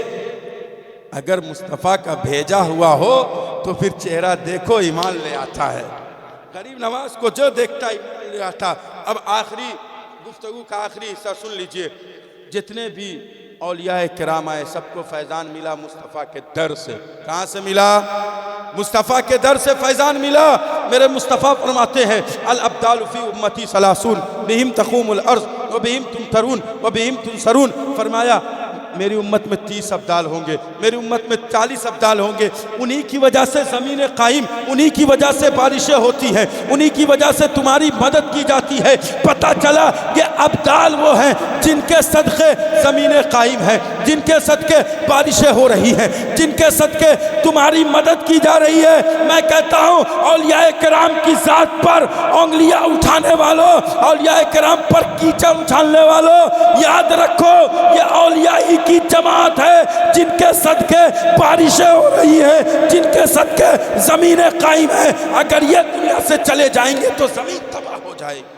अगर मुस्तफ़ा का भेजा हुआ हो तो फिर चेहरा देखो ईमान ले आता है। गरीब नवाज को जो देखता ईमान ले आता। अब आखिरी गुफ्तगू का आखिरी हिस्सा सुन लीजिए। जितने भी औलिया किराम आए सबको फैज़ान मिला मुस्तफ़ा के दर से। कहाँ से मिला? मुस्तफ़ा के दर से फैज़ान मिला। मेरे मुस्तफ़ा फरमाते हैं अल अब्दाल फी उम्मती सलासून बिहिम तक़ूमुल अर्ज़ व बिहिम तुमतरून व बिहिम तुनसरून। फरमाया मेरी उम्मत में 30 अब्दाल होंगे, मेरी उम्मत में 40 अब्दाल होंगे। उन्हीं की वजह से ज़मीन कायम, उन्हीं की वजह से बारिशें होती हैं, उन्हीं की वजह से तुम्हारी मदद की जाती है। पता चला कि अब्दाल वो हैं जिनके सदक़े ज़मीन कायम है, जिनके सदक़े बारिशें हो रही हैं, जिनके सदक़े तुम्हारी मदद की जा रही है। मैं कहता हूँ औलिया किराम की ज़ात पर उंगलियाँ उठाने वालों, औलिया किराम पर कीचड़ उछालने वालों, याद रखो ये औलिया ही की जमात है जिनके सदके बारिशें हो रही है, जिनके सदके जमीन कायम है। अगर ये दुनिया से चले जाएंगे तो जमीन तबाह हो जाएगी।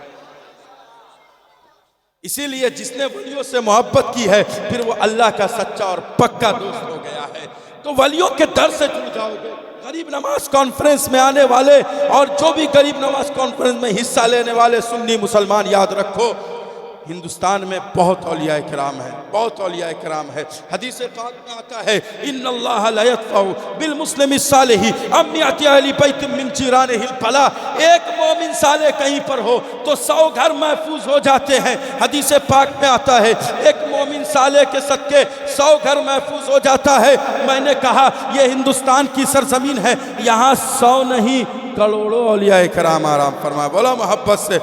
इसीलिए जिसने वलियों से मोहब्बत की है फिर वो अल्लाह का सच्चा और पक्का दोस्त हो गया है। तो वलियों के दर से जुड़ जाओगे। गरीब नवाज कॉन्फ्रेंस में आने वाले और जो भी गरीब नवाज कॉन्फ्रेंस में हिस्सा लेने वाले सुन्नी मुसलमान, याद रखो हिंदुस्तान में बहुत औलिया किराम है, बहुत औलिया किराम है। हदीस पाक में आता है इन्नल्लाह ला यतफ़उ बिल मुस्लिम सालिही अम्मियति अहली बैत मिन जीरानिहिल बला। एक मोमिन साले कहीं पर हो तो 100 घर महफूज हो जाते हैं। हदीस पाक में आता है एक मोमिन साले के सदके 100 घर महफूज हो जाता है। मैंने कहा यह हिंदुस्तान की सरजमीन है, यहाँ 100 नहीं करोड़ों औलिया किराम आराम फरमा। बोला मोहब्बत से,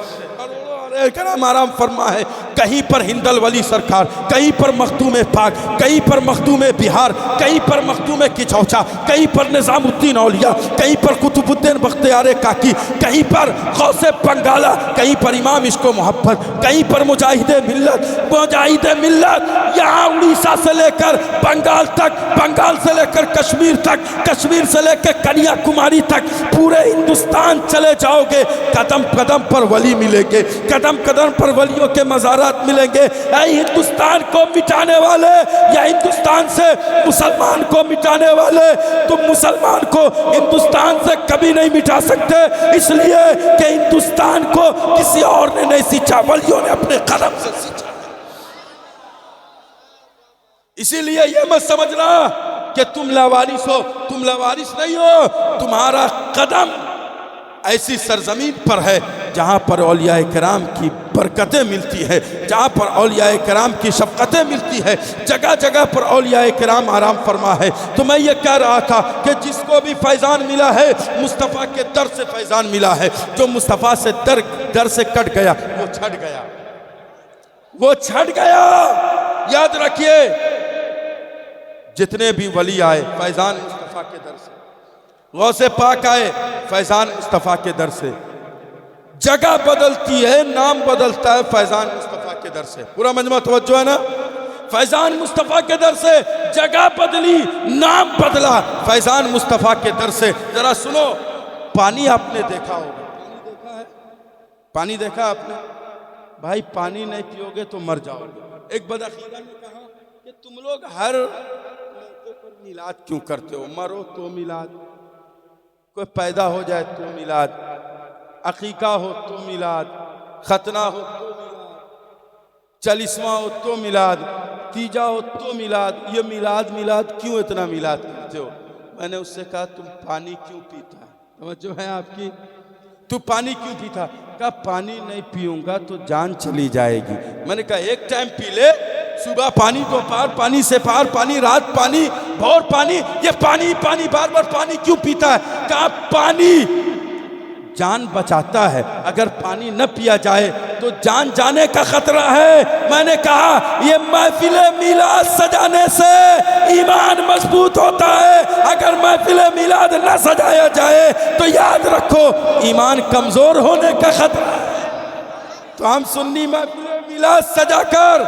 करम आराम फरमा है। कहीं पर हिंदल वली सरकार, कहीं पर मखदूम पाक, कहीं पर मखदूम बिहार, कहीं पर मखदूम किचौचा, कहीं पर निज़ामुद्दीन औलिया, कहीं पर कुतुबुद्दीन बख्तियार काकी, कहीं पर गौसे बंगाला, कहीं पर इमाम इश्को मोहब्बत, कहीं पर मुजाहिदे मिल्लत। मुजाहिदे मिल्लत यहाँ उड़ीसा से लेकर बंगाल तक, बंगाल से लेकर कश्मीर तक, कश्मीर से लेकर कन्याकुमारी तक, पूरे हिंदुस्तान चले जाओगे कदम कदम पर वली मिलेंगे, कदम कदम पर वलियों के मज़ारात मिलेंगे। हिंदुस्तान को मिटाने वाले या हिंदुस्तान से मुसलमान को मिटाने वाले, तुम मुसलमान को हिंदुस्तान से कभी नहीं मिटा सकते, इसलिए कि हिंदुस्तान को किसी और ने नहीं सींचा, वलियों ने अपने कदम से सींचा। इसीलिए यह मत समझना कि तुम लावारिस हो, तुम लावारिस नहीं हो। तुम्हारा कदम ऐसी सरजमीन पर है जहाँ पर औलिया किराम की बरकतें मिलती है, जहाँ पर औलिया किराम की शफ़क़तें मिलती है, जगह जगह पर औलिया किराम आराम फरमा है। तो मैं ये कह रहा था कि जिसको भी फैज़ान मिला है मुस्तफ़ा के दर से फैज़ान मिला है। जो मुस्तफ़ा से दर से कट गया वो छट गया, वो छट गया। याद रखिए जितने भी वली आए फैज़ान मुस्तफ़ा के दर से, गौसे पाक आए फैज़ान मुस्तफ़ा के दर से, जगह बदलती है, नाम बदलता है फैजान मुस्तफ़ा के दर से। पूरा मजमा तवज्जो है ना? फैजान मुस्तफ़ा के दर से जगह बदली, नाम बदला फैजान मुस्तफ़ा के दर से। जरा सुनो, पानी आपने देखा होगा, पानी देखा है? पानी देखा आपने? भाई पानी नहीं पियोगे तो मर जाओगे। एक बदअकीदा ने कहा कि तुम लोग हर मौके पर मिलाद क्यों करते हो? मरो तो मिलाद, कोई पैदा हो जाए तो मिलाद, अकीका हो तो मिलाद, खतना हो तो मिलाद, चालीसवां हो तो मिलाद, तीजा हो तो मिलाद। ये मिलाद मिलाद क्यों इतना मिलाद करते हो? मैंने उससे कहा तुम पानी क्यों पीता है? तवज्जो है आपकी? तू पानी क्यों पीता? कहा पानी नहीं पीऊंगा तो जान चली जाएगी। मैंने कहा एक टाइम पी ले, सुबह पानी, दोपहर पानी, से पार पानी, रात पानी, भोर पानी, ये पानी पानी बार बार पानी क्यों पीता है? कहा पानी जान बचाता है, अगर पानी न पिया जाए तो जान जाने का खतरा है। मैंने कहा ये महफिल मिलाद सजाने से ईमान मजबूत होता है, अगर महफिल मिलाद न सजाया जाए तो याद रखो ईमान कमजोर होने का खतरा है। तो हम सुन्नी महफिल मिलाद सजाकर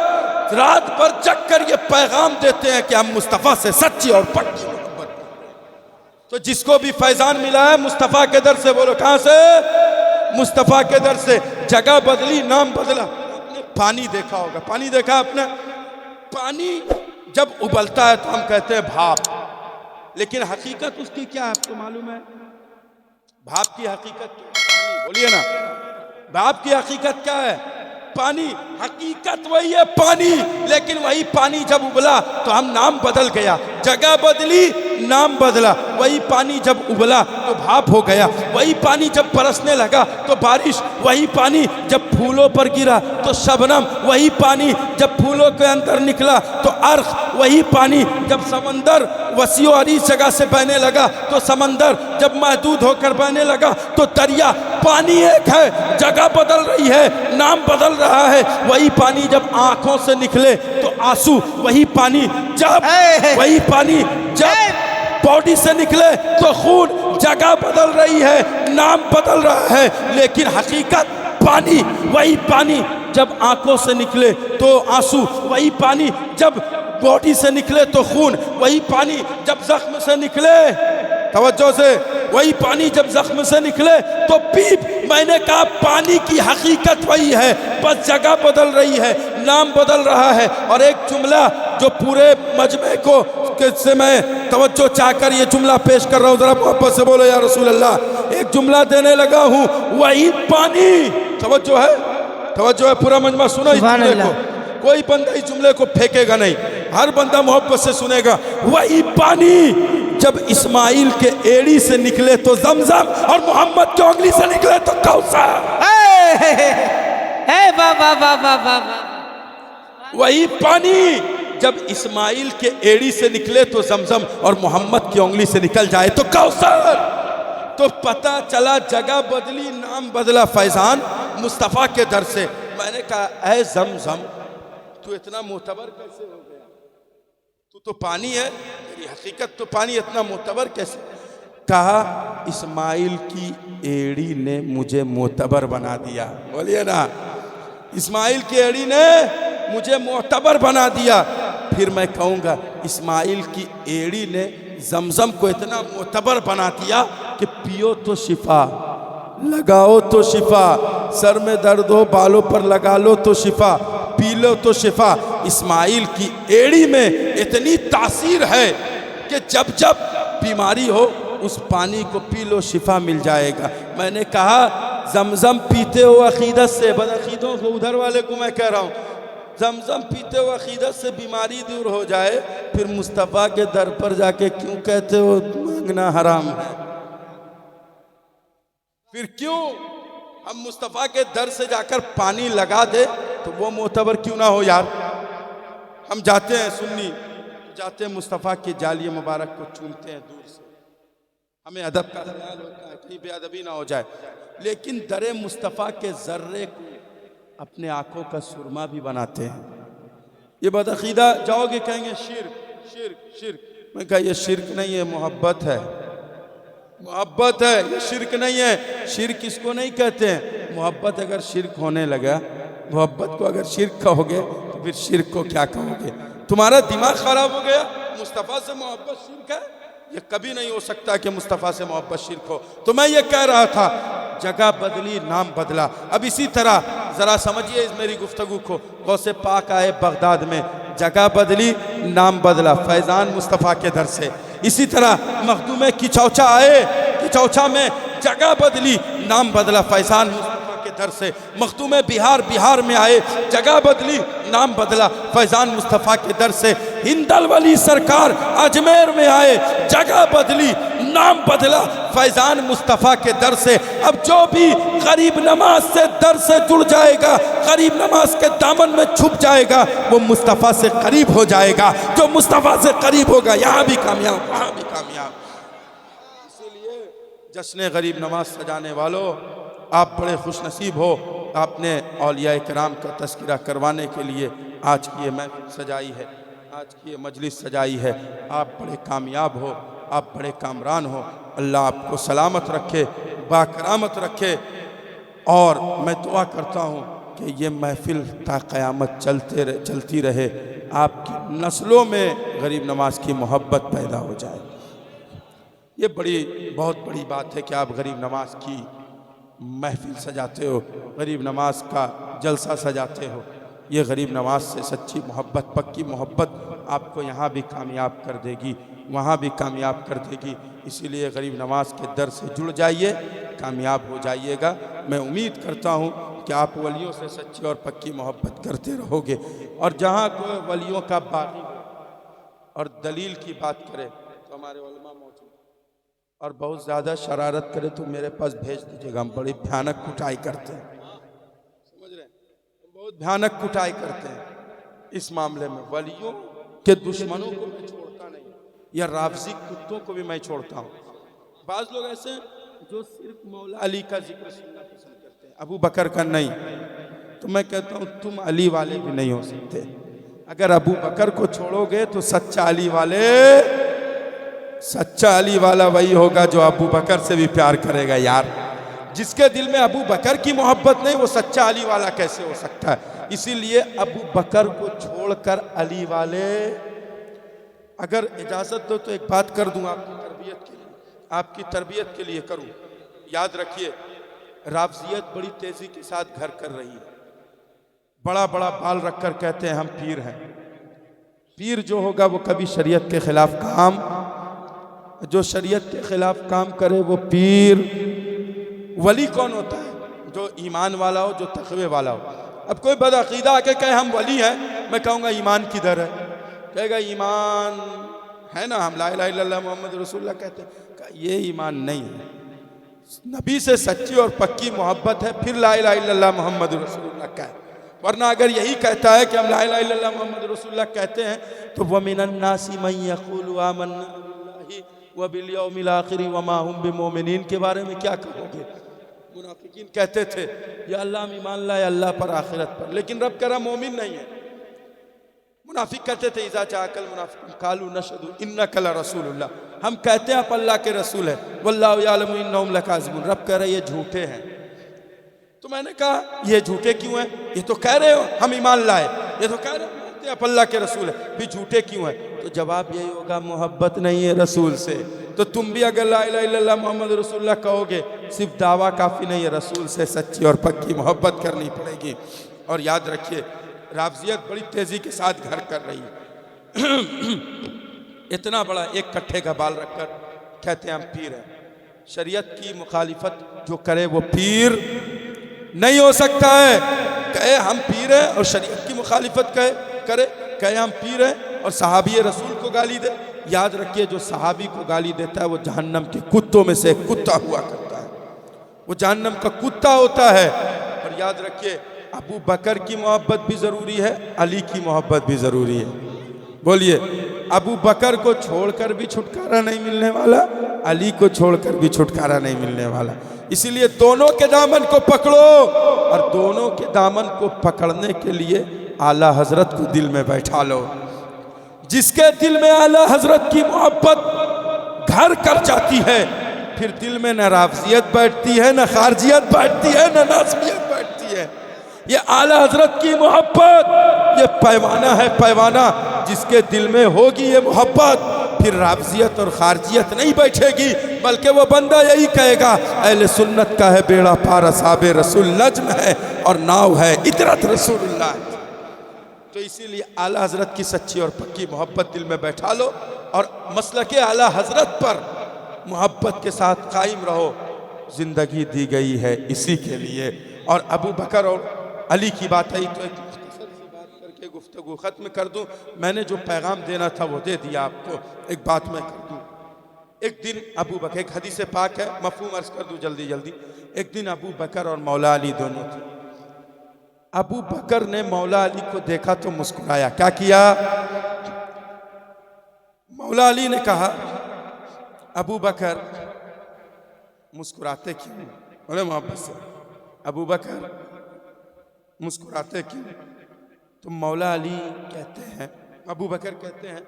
रात भर जग कर ये पैगाम देते हैं कि हम मुस्तफ़ा से सच्ची और पक्की मोहब्बत। तो जिसको भी फैजान मिला है मुस्तफ़ा के दर से, बोलो कहां से? मुस्तफ़ा के दर से। जगह बदली, नाम बदला। आपने पानी देखा होगा, पानी देखा आपने? पानी जब उबलता है तो हम कहते हैं भाप, लेकिन हकीकत उसकी क्या है आपको मालूम है? भाप की हकीकत क्या? बोलिए ना, भाप की हकीकत क्या है? पानी। हकीकत वही है पानी, लेकिन वही पानी जब उबला तो हम नाम बदल गया, जगह बदली, नाम बदला। वही पानी जब उबला तो भाप हो गया, वही पानी जब बरसने लगा तो बारिश, वही पानी जब फूलों पर गिरा तो शबनम, वही पानी जब फूलों के अंदर निकला तो अर्क, वही पानी जब समंदर वसीओ अरी जगह से बहने लगा तो समंदर, जब महदूद होकर बहने लगा तो दरिया। पानी एक है, जगह बदल रही है, नाम बदल रहा है। वही पानी जब आंखों से निकले तो आंसू, वही पानी जब वही पानी जब बॉडी से निकले तो खून। जगह बदल रही है, नाम बदल रहा है, लेकिन हकीकत पानी। वही पानी जब आंखों से निकले तो आंसू, वही पानी जब बॉडी से निकले तो खून, वही पानी जब जख्म से निकले, तवज्जो से, वही पानी जब जख्म से निकले तो पीप। मैंने कहा पानी की हकीकत वही है, बस जगह बदल रही है, नाम बदल रहा है। और एक जुमला जो पूरे मजमे को से मैं तवज्जो चाहकर ये जुमला पेश कर रहा हूँ, जरा मोहब्बत से बोलो या रसूल अल्लाह। एक जुमला देने लगा हूँ, वही पानी। तवज्जो है, तवज्जो है, पूरा मजमा सुनो इस जुमले को। कोई बंदा इस जुमले को फेंकेगा नहीं, हर बंदा मोहब्बत से सुनेगा। वही पानी जब इस्माइल के एड़ी से निकले तो जमजम, और मोहम्मद की उंगली से निकले तो कौसर। वही पानी जब इस्माइल के एड़ी से निकले तो जमजम, और मोहम्मद की उंगली से निकल जाए तो कौसर। तो पता चला जगह बदली, नाम बदला फैजान मुस्तफ़ा के दर से। मैंने कहा ऐ जमजम, तू इतना मोतबर कैसे हो गया? तू तो पानी है, तेरी हकीकत तो पानी, इतना मोतबर कैसे? कहा इस्माइल की एड़ी ने मुझे मोतबर बना दिया। बोलिए ना, इस्माइल की एड़ी ने मुझे मोतबर बना दिया। फिर मैं कहूँगा इस्माइल की एड़ी ने जमजम को इतना मोतबर बना दिया कि पियो तो शिफा, लगाओ तो शिफा, सर में दर्द हो बालों पर लगा लो तो शिफा, पी लो तो शिफा। इस्माइल की एड़ी में इतनी तासीर है कि जब जब बीमारी हो उस पानी को पी लो, शिफा मिल जाएगा। मैंने कहा जमजम पीते हो अकीदत से, बदअकीदों को उधर वाले को मैं कह रहा हूँ, जमजम पीते हो अकीदत से बीमारी दूर हो जाए, फिर मुस्तफ़ा के दर पर जाके क्यों कहते हो मांगना हराम है? फिर क्यों हम मुस्तफ़ा के दर से जाकर पानी लगा दे तो वो मोतबर क्यों ना हो यार? हम जाते हैं सुन्नी, जाते हैं मुस्तफ़ा की जालिय मुबारक को चूमते हैं दूर से, हमें अदब का ख्याल होता है कहीं बेअदबी ना हो जाए, लेकिन दरे मुस्तफ़ा के जर्रे को अपने आंखों का सुरमा भी बनाते हैं। ये बदअकीदा जाओगे कहेंगे शिर्क शिर्क शिर्क। मैं कहा ये शिर्क नहीं है, मोहब्बत है, मोहब्बत है, ये शिर्क नहीं है। शिर्क इसको नहीं कहते हैं, मोहब्बत अगर शिर्क होने लगा, मोहब्बत को अगर शिर्क कहोगे तो फिर शिर्क को क्या कहोगे? तुम्हारा दिमाग खराब हो गया। मुस्तफ़ा से मोहब्बत शिर्क है? ये कभी नहीं हो सकता कि मुस्तफ़ा से मोहब्बत शिर्क हो। तो मैं ये कह रहा था, जगह बदली, नाम बदला। अब इसी तरह ज़रा समझिए इस मेरी गुफ्तगू को। गौसे पाक आए बगदाद में, जगह बदली, नाम बदला, फैज़ान मुस्तफ़ा के दर से। इसी तरह मखदूम किचौचा आए, किचौचा में जगह बदली, नाम बदला, फैज़ान मुस्तफ़ा के दर से। मखदूम बिहार, बिहार में आए, जगह बदली, नाम बदला, फैज़ान मुस्तफ़ा के दर से। हिंदल वली सरकार अजमेर में आए, जगह बदली, नाम बदला, फैज़ान मुस्तफ़ा के दर से। अब जो भी गरीब नमाज से दर से जुड़ जाएगा, गरीब नमाज के दामन में छुप जाएगा, वो मुस्तफ़ा से करीब हो जाएगा। जो मुस्तफ़ा से करीब होगा यहाँ भी कामयाब, वहाँ भी कामयाब। इसीलिए जश्न गरीब नमाज सजाने वालों, आप बड़े खुश नसीब हो। आपने औलिया कराम का तज़किरा करवाने के लिए आज की ये महफिल सजाई है, आज की ये मजलिस सजाई है। आप बड़े कामयाब हो, आप बड़े कामरान हो। अल्लाह आपको सलामत रखे, बाकरामत रखे। और मैं दुआ करता हूँ कि ये महफिल ता क़यामत चलती रहे। आपकी नस्लों में गरीब नमाज की मोहब्बत पैदा हो जाए। ये बहुत बड़ी बात है कि आप गरीब नमाज की महफिल सजाते हो, गरीब नमाज का जलसा सजाते हो। ये गरीब नमाज से सच्ची मोहब्बत, पक्की मोहब्बत आपको यहाँ भी कामयाब कर देगी, वहाँ भी कामयाब कर देगी। इसीलिए गरीब नमाज के दर से जुड़ जाइए, कामयाब हो जाइएगा। मैं उम्मीद करता हूँ कि आप वलियों से सच्ची और पक्की मोहब्बत करते रहोगे। और जहाँ कोई वलियों का बागी और दलील की बात करे तो हमारे उलमा मौजूद, और बहुत ज़्यादा शरारत करे तो मेरे पास भेज दीजिएगा। हम बड़ी भयानक कुटाई करते हैं, समझ रहे हैं, बहुत भयानक कुटाई करते हैं इस मामले में। वलियों के दुश्मनों को मैं छोड़ता नहीं, या राफजी कुत्तों को भी मैं छोड़ता हूँ। बाज़ लोग ऐसे जो सिर्फ मौला अली का जिक्र सुनना पसंद करते हैं, अबू बकर का नहीं। तो मैं कहता हूँ तुम अली वाले भी नहीं हो सकते। अगर अबू बकर को छोड़ोगे तो सच्चा अली वाला वही होगा जो अबू बकर से भी प्यार करेगा। यार, जिसके दिल में अबू बकर की मोहब्बत नहीं, वो सच्चा अली वाला कैसे हो सकता है? इसीलिए अबू बकर को छोड़कर अली वाले, अगर इजाज़त दो तो एक बात कर दूं आपकी तरबियत के लिए करूं। याद रखिए, राफजियत बड़ी तेज़ी के साथ घर कर रही है। बड़ा बड़ा बाल रखकर कहते हैं हम पीर हैं। पीर जो होगा वो कभी शरीयत के ख़िलाफ़ काम, जो शरीयत के ख़िलाफ़ काम करे वो पीर। वली कौन होता है? जो ईमान वाला हो, जो तक़वे वाला हो। अब कोई बदअक़ीदा आके कहे हम वली हैं, मैं कहूँगा ईमान किधर है? कहेगा ईमान है ना, हम ला इलाहा इल्लल्लाह मोहम्मद रसूलुल्लाह कहते हैं। ये ईमान नहीं है। नबी से सच्ची और पक्की मोहब्बत है, फिर ला इलाहा इल्लल्लाह मोहम्मद रसूलुल्लाह कहे। वरना अगर यही कहता है कि हम ला इलाहा इल्लल्लाह मोहम्मद रसूलुल्लाह कहते हैं, तो व मिनन नासी मन यक़ूलु आमन्ना बिल्लाहि व बिल यौमिल आखिर व मा हुम बिमुमिनीन के बारे में क्या कहोगे? मुनाफिकीन कहते थे या अल्लाह हम ईमान लाए अल्लाह पर, आखिरत पर, लेकिन रब कह रहा मोमिन नहीं है। मुनाफिक कहते थे इज़ा जाअकल मुनाफिकून क़ालू नशहदु इन्नका लरसूलुल्लाह, हम कहते हैं आप अल्लाह के रसूल हैं, वल्लाहु यअलमु इन्नहुम लकाज़िबून, रब कह रहे ये झूठे हैं। तो मैंने कहा ये झूठे क्यों हैं? ये तो कह रहे हो हम ईमान लाए, ये तो कह रहे हो मानते हैं आप अल्लाह के रसूल है, फिर झूठे क्यों हैं? तो जवाब यही होगा मोहब्बत नहीं है रसूल से। तो तुम भी अगर ला इलाहा इल्लल्लाह मोहम्मद रसूलुल्लाह कहोगे, सिर्फ दावा काफ़ी नहीं है, रसूल से सच्ची और पक्की मोहब्बत करनी पड़ेगी। और याद रखिए, राफजियत बड़ी तेज़ी के साथ घर कर रही है। इतना बड़ा एक कट्ठे का बाल रखकर कहते हैं हम पीर हैं। शरीयत की मुखालिफत जो करे वो पीर नहीं हो सकता है। कहे हम पीर हैं और शरीयत की मुखालिफत कहे हम पीर हैं और सहाबी रसूल को गाली दे। याद रखिए, जो सहाबी को गाली देता है वो जहन्नम के कुत्तों में से एक कुत्ता हुआ करता है, वो जहन्नम का कुत्ता होता है। और याद रखिए, अबू बकर की मोहब्बत भी ज़रूरी है, अली की मोहब्बत भी ज़रूरी है। बोलिए, अबू बकर को छोड़कर भी छुटकारा नहीं मिलने वाला, अली को छोड़कर भी छुटकारा नहीं मिलने वाला। इसीलिए दोनों के दामन को पकड़ो, और दोनों के दामन को पकड़ने के लिए आला हजरत को दिल में बैठा लो। जिसके दिल में आला हजरत की मोहब्बत घर कर जाती है, फिर दिल में न राफजियत बैठती है, न खारजियत बैठती है, न नासबियत बैठती है। ये आला हजरत की मोहब्बत, ये पैमाना है, पैमाना। जिसके दिल में होगी ये मोहब्बत, फिर राफजियत और खारजियत नहीं बैठेगी, बल्कि वो बंदा यही कहेगा अहले सुन्नत का है बेड़ा पार, असहाबे रसूल नज्म है और नाव है इतरत रसूलुल्लाह। तो इसीलिए आला हजरत की सच्ची और पक्की मोहब्बत दिल में बैठा लो और मसलके आला हजरत पर मोहब्बत के साथ कायम रहो। जिंदगी दी गई है इसी के लिए। और अबू बकर और अली की बात आई तो एक मुख्तसर सी बात करके गुफ्तगू ख़त्म कर दूं। मैंने जो पैगाम देना था वो दे दिया आपको। एक बात मैं कर दूं, एक दिन अबू बकर, एक हदीस पाक है, मफहूम अर्ज कर दूं जल्दी जल्दी। एक दिन अबू बकर और मौला अली दोनों थे। अबू बकर ने मौला अली को देखा तो मुस्कुराया। क्या किया? मौला अली ने कहा अबू बकर मुस्कुराते क्यों? बोले मोहब्बत से। अबू बकर मुस्कुराते क्यों? तो मौला अली कहते हैं, अबू बकर कहते हैं,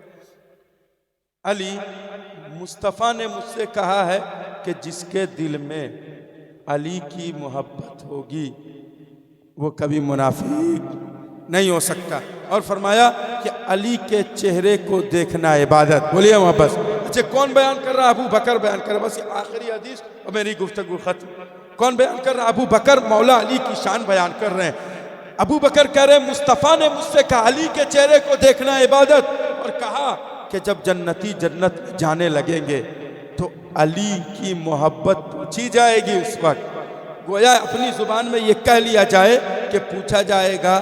अली मुस्तफ़ा ने मुझसे कहा है कि जिसके दिल में अली की मोहब्बत होगी वो कभी मुनाफिक नहीं हो सकता। और फरमाया कि अली के चेहरे को देखना इबादत। बोलिए मोहब्बत। अच्छा, कौन बयान कर रहा? अबू बकर बयान कर रहा। बस ये आखिरी हदीस और मेरी गुफ्तगू खत्म। कौन बयान कर रहा? अबू बकर मौला अली की शान बयान कर रहे हैं। अबू बकर कह रहे मुस्तफ़ा ने मुझसे कहा अली के चेहरे को देखना इबादत, और कहा कि जब जन्नती जन्नत में जाने लगेंगे तो अली की मोहब्बत पूछी जाएगी। उस वक्त गोया अपनी जुबान में ये कह लिया जाए कि पूछा जाएगा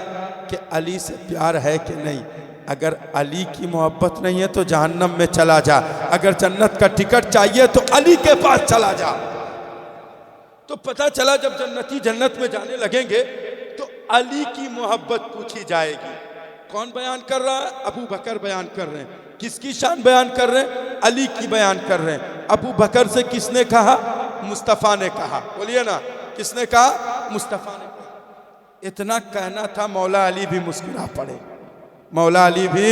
कि अली से प्यार है कि नहीं। अगर अली की मोहब्बत नहीं है तो जहन्नम में चला जा, अगर जन्नत का टिकट चाहिए तो अली के पास चला जा। तो पता चला जब जन्नती जन्नत में जाने लगेंगे तो अली की मोहब्बत पूछी जाएगी। कौन बयान कर रहा है? अबू बकर बयान कर रहे हैं। किसकी शान बयान कर रहे हैं? अली की बयान कर रहे हैं। अबू बकर से किसने कहा? मुस्तफ़ा ने कहा। बोलिए ना, किसने कहा? मुस्तफ़ा ने कहा। इतना कहना था, मौला अली भी मुस्कुरा पड़े। मौला अली भी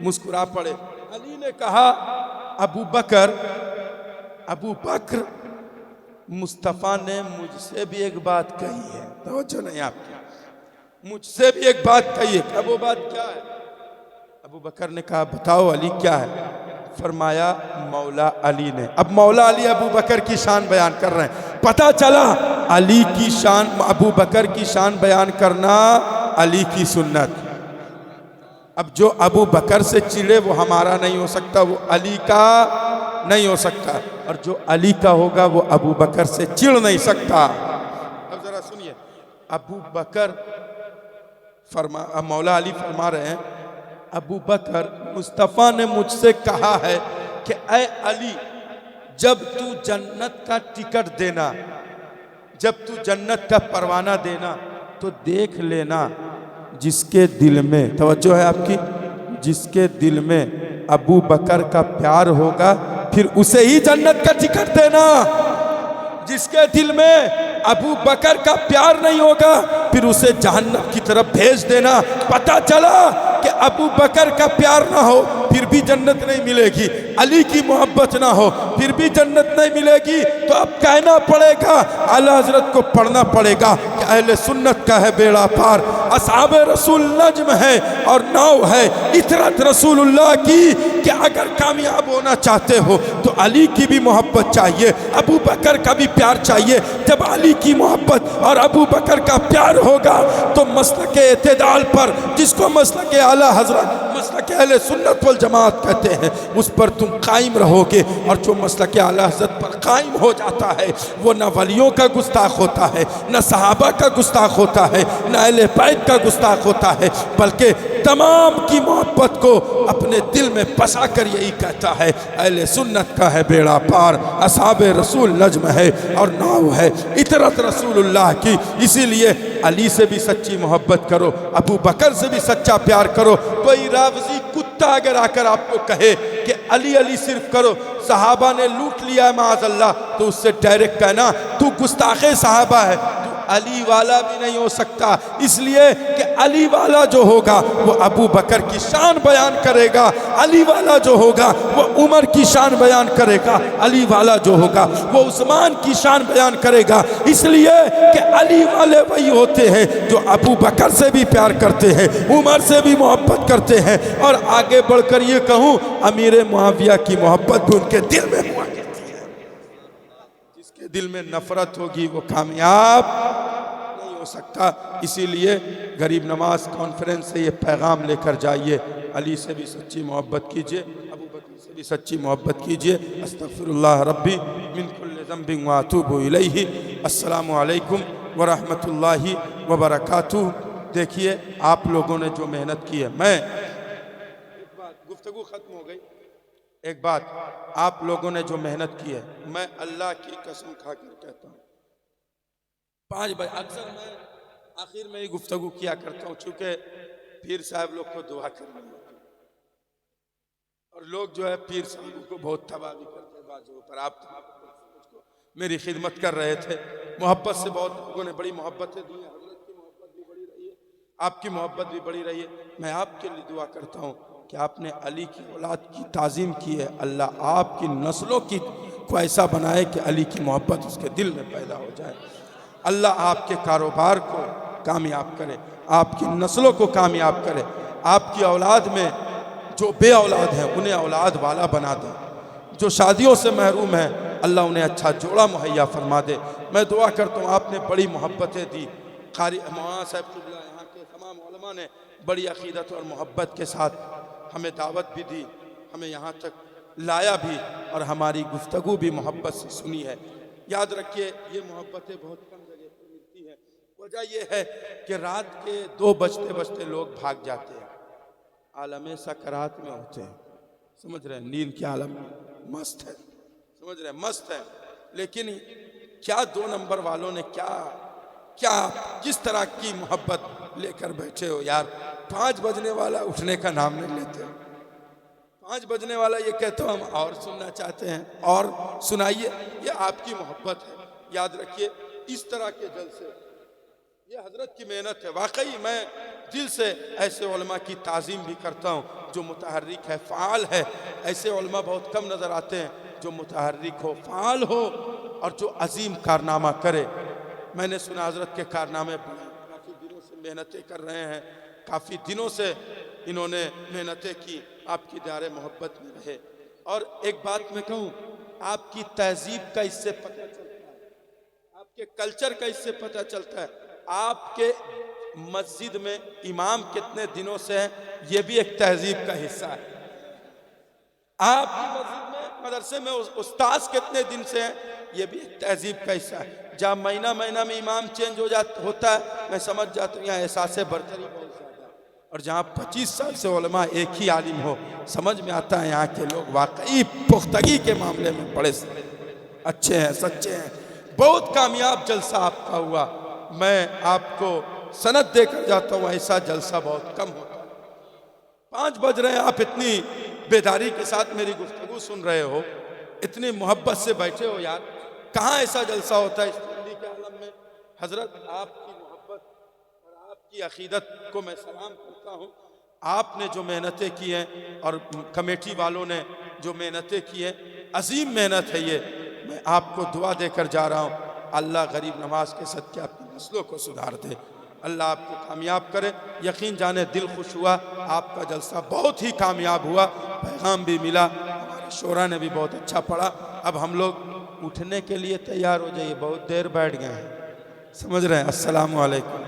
मुस्कुरा पड़े। अली ने कहा अबू बकर मुस्तफ़ा ने मुझसे भी एक बात कही है। तवज्जो नहीं आपकी? मुझसे भी एक बात कही है। अब वो बात क्या है? अबू बकर ने कहा बताओ अली क्या है? फरमाया मौला अली ने। अब मौला अली अबू बकर की शान बयान कर रहे हैं। पता चला अली की शान, अबू बकर की शान बयान करना अली की सुन्नत। अब जो अबू बकर से चिड़े वो हमारा नहीं हो सकता, वो अली का नहीं हो सकता, और जो अली का होगा वो अबू बकर से चिढ़ नहीं सकता। अब जरा सुनिए, अबू बकर मौला अली फरमा रहे हैं अबू बकर मुस्तफ़ा ने मुझसे कहा है कि ऐ अली, जब तू जन्नत का टिकट देना, जब तू जन्नत का परवाना देना तो देख लेना जिसके दिल में, तवज्जो है आपकी, जिसके दिल में अबू बकर का प्यार होगा फिर उसे ही जन्नत का टिकट देना। जिसके दिल में अबू बकर का प्यार नहीं होगा फिर उसे जहन्नम की तरफ भेज देना। पता चला कि अबू बकर का प्यार ना हो फिर भी जन्नत नहीं मिलेगी, अली की मोहब्बत ना हो फिर भी जन्नत नहीं मिलेगी। तो अब कहना पड़ेगा, आला हजरत को पढ़ना पड़ेगा कि अहले सुन्नत का है बेड़ा पार, असहाबे रसूल नज्म है और नाव है इतरत रसूलुल्लाह की। कि अगर कामयाब होना चाहते हो तो अली की भी मोहब्बत चाहिए, अबू बकर का भी प्यार चाहिए। जब अली की मोहब्बत और अबू बकर का प्यार होगा तो मसलके इत्तेदाल पर, जिसको मसलके आला हजरत, मसलके अहले सुन्नत वल जमात कहते हैं, उस पर तुम कायम रहोगे। और जो मसलके आला हजरत पर कायम हो जाता है वो न वलियों का गुस्ताख होता है, न सहाबा का गुस्ताख होता है, न अहले बैत का गुस्ताख होता है, बल्कि तमाम की मोहब्बत को अपने दिल में बसा कर यही कहता है अहले सुन्नत का है बेड़ा पार, असहाबे रसूल नज्म है और नाव है इतरत रसूलुल्लाह की। इसीलिए अली से भी सच्ची मोहब्बत करो, अबू बकर से भी सच्चा प्यार करो। कोई रावजी कुत्ता अगर आकर आपको कहे कि अली अली सिर्फ करो, सहाबा ने लूट लिया है माअज़ल्लाह, तो उससे डायरेक्ट कहना तू गुस्ताखे सहाबा है, तू अली वाला भी नहीं हो सकता, इसलिए कि अली वाला जो होगा वो अबू बकर की शान बयान करेगा, अली वाला जो होगा वो उमर की शान बयान करेगा, अली वाला जो होगा वो उस्मान की शान बयान करेगा। इसलिए कि अली वाले वही होते हैं जो अबू बकर से भी प्यार करते हैं, उमर से भी मोहब्बत करते हैं, और आगे बढ़कर ये कहूँ अमीर मुआविया की मोहब्बत भी उनके दिल में हुआ करती है। जिसके दिल में नफरत होगी वो कामयाब नहीं हो सकता। इसीलिए गरीब नवाज कॉन्फ्रेंस से ये पैगाम लेकर जाइए, अली से भी सच्ची मोहब्बत कीजिए, अबू बकर से भी सच्ची मोहब्बत कीजिए। अस्तगफिरुल्लाह रब्बी मिन कुल्लि ज़ंबिन व अतूबु इलैहि। अस्सलामु अलैकुम व रहमतुल्लाहि व बरकातुहू। देखिए आप लोगों ने जो मेहनत की है, मैं एक बात, गुफ्तगू ख़त्म हो गई, एक बात, आप लोगों ने जो मेहनत की है, मैं अल्लाह की कसम खाकर कहता हूँ 5 बजे अक्सर मैं आखिर में ही गुफ्तगू किया करता हूँ, चूँकि पीर साहब लोग को दुआ करनी होती है और लोग जो है पीर साहब को बहुत तबाह भी करते हैं बाजू पर। आप मेरी खिदमत कर रहे थे, मोहब्बत से बहुत लोगों ने बड़ी मोहब्बतें दी, हज़रत की मोहब्बत भी बड़ी रही है, आपकी मोहब्बत भी बड़ी रही है। मैं आपके लिए दुआ करता हूँ कि आपने अली की औलाद की ताज़ीम की है, अल्लाह आपकी नस्लों की को ऐसा बनाए कि अली की मोहब्बत उसके दिल में पैदा हो जाए। अल्लाह आपके कारोबार को कामयाब करे, आपकी नस्लों को कामयाब करे, आपकी औलाद में जो बे औलाद हैं उन्हें औलाद वाला बना दे, जो शादियों से महरूम हैं अल्लाह उन्हें अच्छा जोड़ा मुहैया फरमा दे। मैं दुआ करता हूँ आपने बड़ी मोहब्बतें दी, कारी मौलाना साहब क़िबला यहाँ के तमाम उलमा ने बड़ी अक़ीदत और मोहब्बत के साथ हमें दावत भी दी, हमें यहाँ तक लाया भी, और हमारी गुफ्तगू भी मोहब्बत से सुनी है। याद रखिए ये मोहब्बतें बहुत कम जगह पर मिलती हैं। वजह यह है कि रात के 2 बजते बजते लोग भाग जाते हैं, आलम सकरात में होते हैं, समझ रहे हैं, नींद के आलम में मस्त है, समझ रहे हैं, मस्त है। लेकिन क्या 2 नंबर वालों ने क्या क्या किस तरह की मोहब्बत लेकर बैठे हो यार। 5 बजने वाला उठने का नाम नहीं लेते, 5 बजने वाला ये कहते हो हम और सुनना चाहते हैं, और सुनाइए, ये आपकी मोहब्बत है। याद रखिए इस तरह के जलसे ये हजरत की मेहनत है। वाकई मैं दिल से ऐसे उलमा की ताज़ीम भी करता हूँ जो मुतहर्रिक है, फ़ाल है। ऐसे उलमा बहुत कम नज़र आते हैं जो मुतहर्रिक हो, फ़ाल हो और जो अजीम कारनामा करे। मैंने सुना हजरत के कारनामे काफ़ी दिनों से मेहनतें कर रहे हैं, काफ़ी दिनों से इन्होंने मेहनतें की, आपकी दारे मोहब्बत में रहे। और एक बात मैं कहूँ, आपकी तहजीब का इससे पता चलता है, आपके कल्चर का इससे पता चलता है। आपके मस्जिद में इमाम कितने दिनों से हैं, ये भी एक तहजीब का हिस्सा है। आपकी मस्जिद में मदरसे में उस्ताद कितने दिन से हैं, ये भी एक तहजीब का हिस्सा है। जहाँ महीना महीना में इमाम चेंज होता है, मैं समझ जाता हूँ यहाँ एहसास बरतरी बहुत ज़्यादा। और जहाँ 25 साल से उलमा एक ही आलिम हो, समझ में आता है यहाँ के लोग वाकई पुख्तगी के मामले में बड़े अच्छे हैं, सच्चे हैं। बहुत कामयाब जलसा आपका हुआ, मैं आपको सनद देकर जाता हूँ, ऐसा जलसा बहुत कम होता है। 5 बज रहे हैं, आप इतनी बेदारी के साथ मेरी गुफ्तगू सुन रहे हो, इतनी मोहब्बत से बैठे हो यार। कहाँ ऐसा जलसा होता है इस ठंडी के आलम में। हजरत आपकी मोहब्बत और आपकी अकीदत को मैं सलाम करता हूँ। आपने जो मेहनतें की हैं और कमेटी वालों ने जो मेहनतें की हैं, अजीम मेहनत है ये। मैं आपको दुआ देकर जा रहा हूँ, अल्लाह गरीब नवाज के सदक़े अपनी नस्लों को सुधार दे, अल्लाह आपको कामयाब करे। यकीन जाने दिल खुश हुआ, आपका जलसा बहुत ही कामयाब हुआ, पैगाम भी मिला, हमारे शोरा ने भी बहुत अच्छा पढ़ा। अब हम लोग उठने के लिए तैयार हो जाइए, बहुत देर बैठ गए हैं, समझ रहे हैं। अस्सलामु अलैकुम।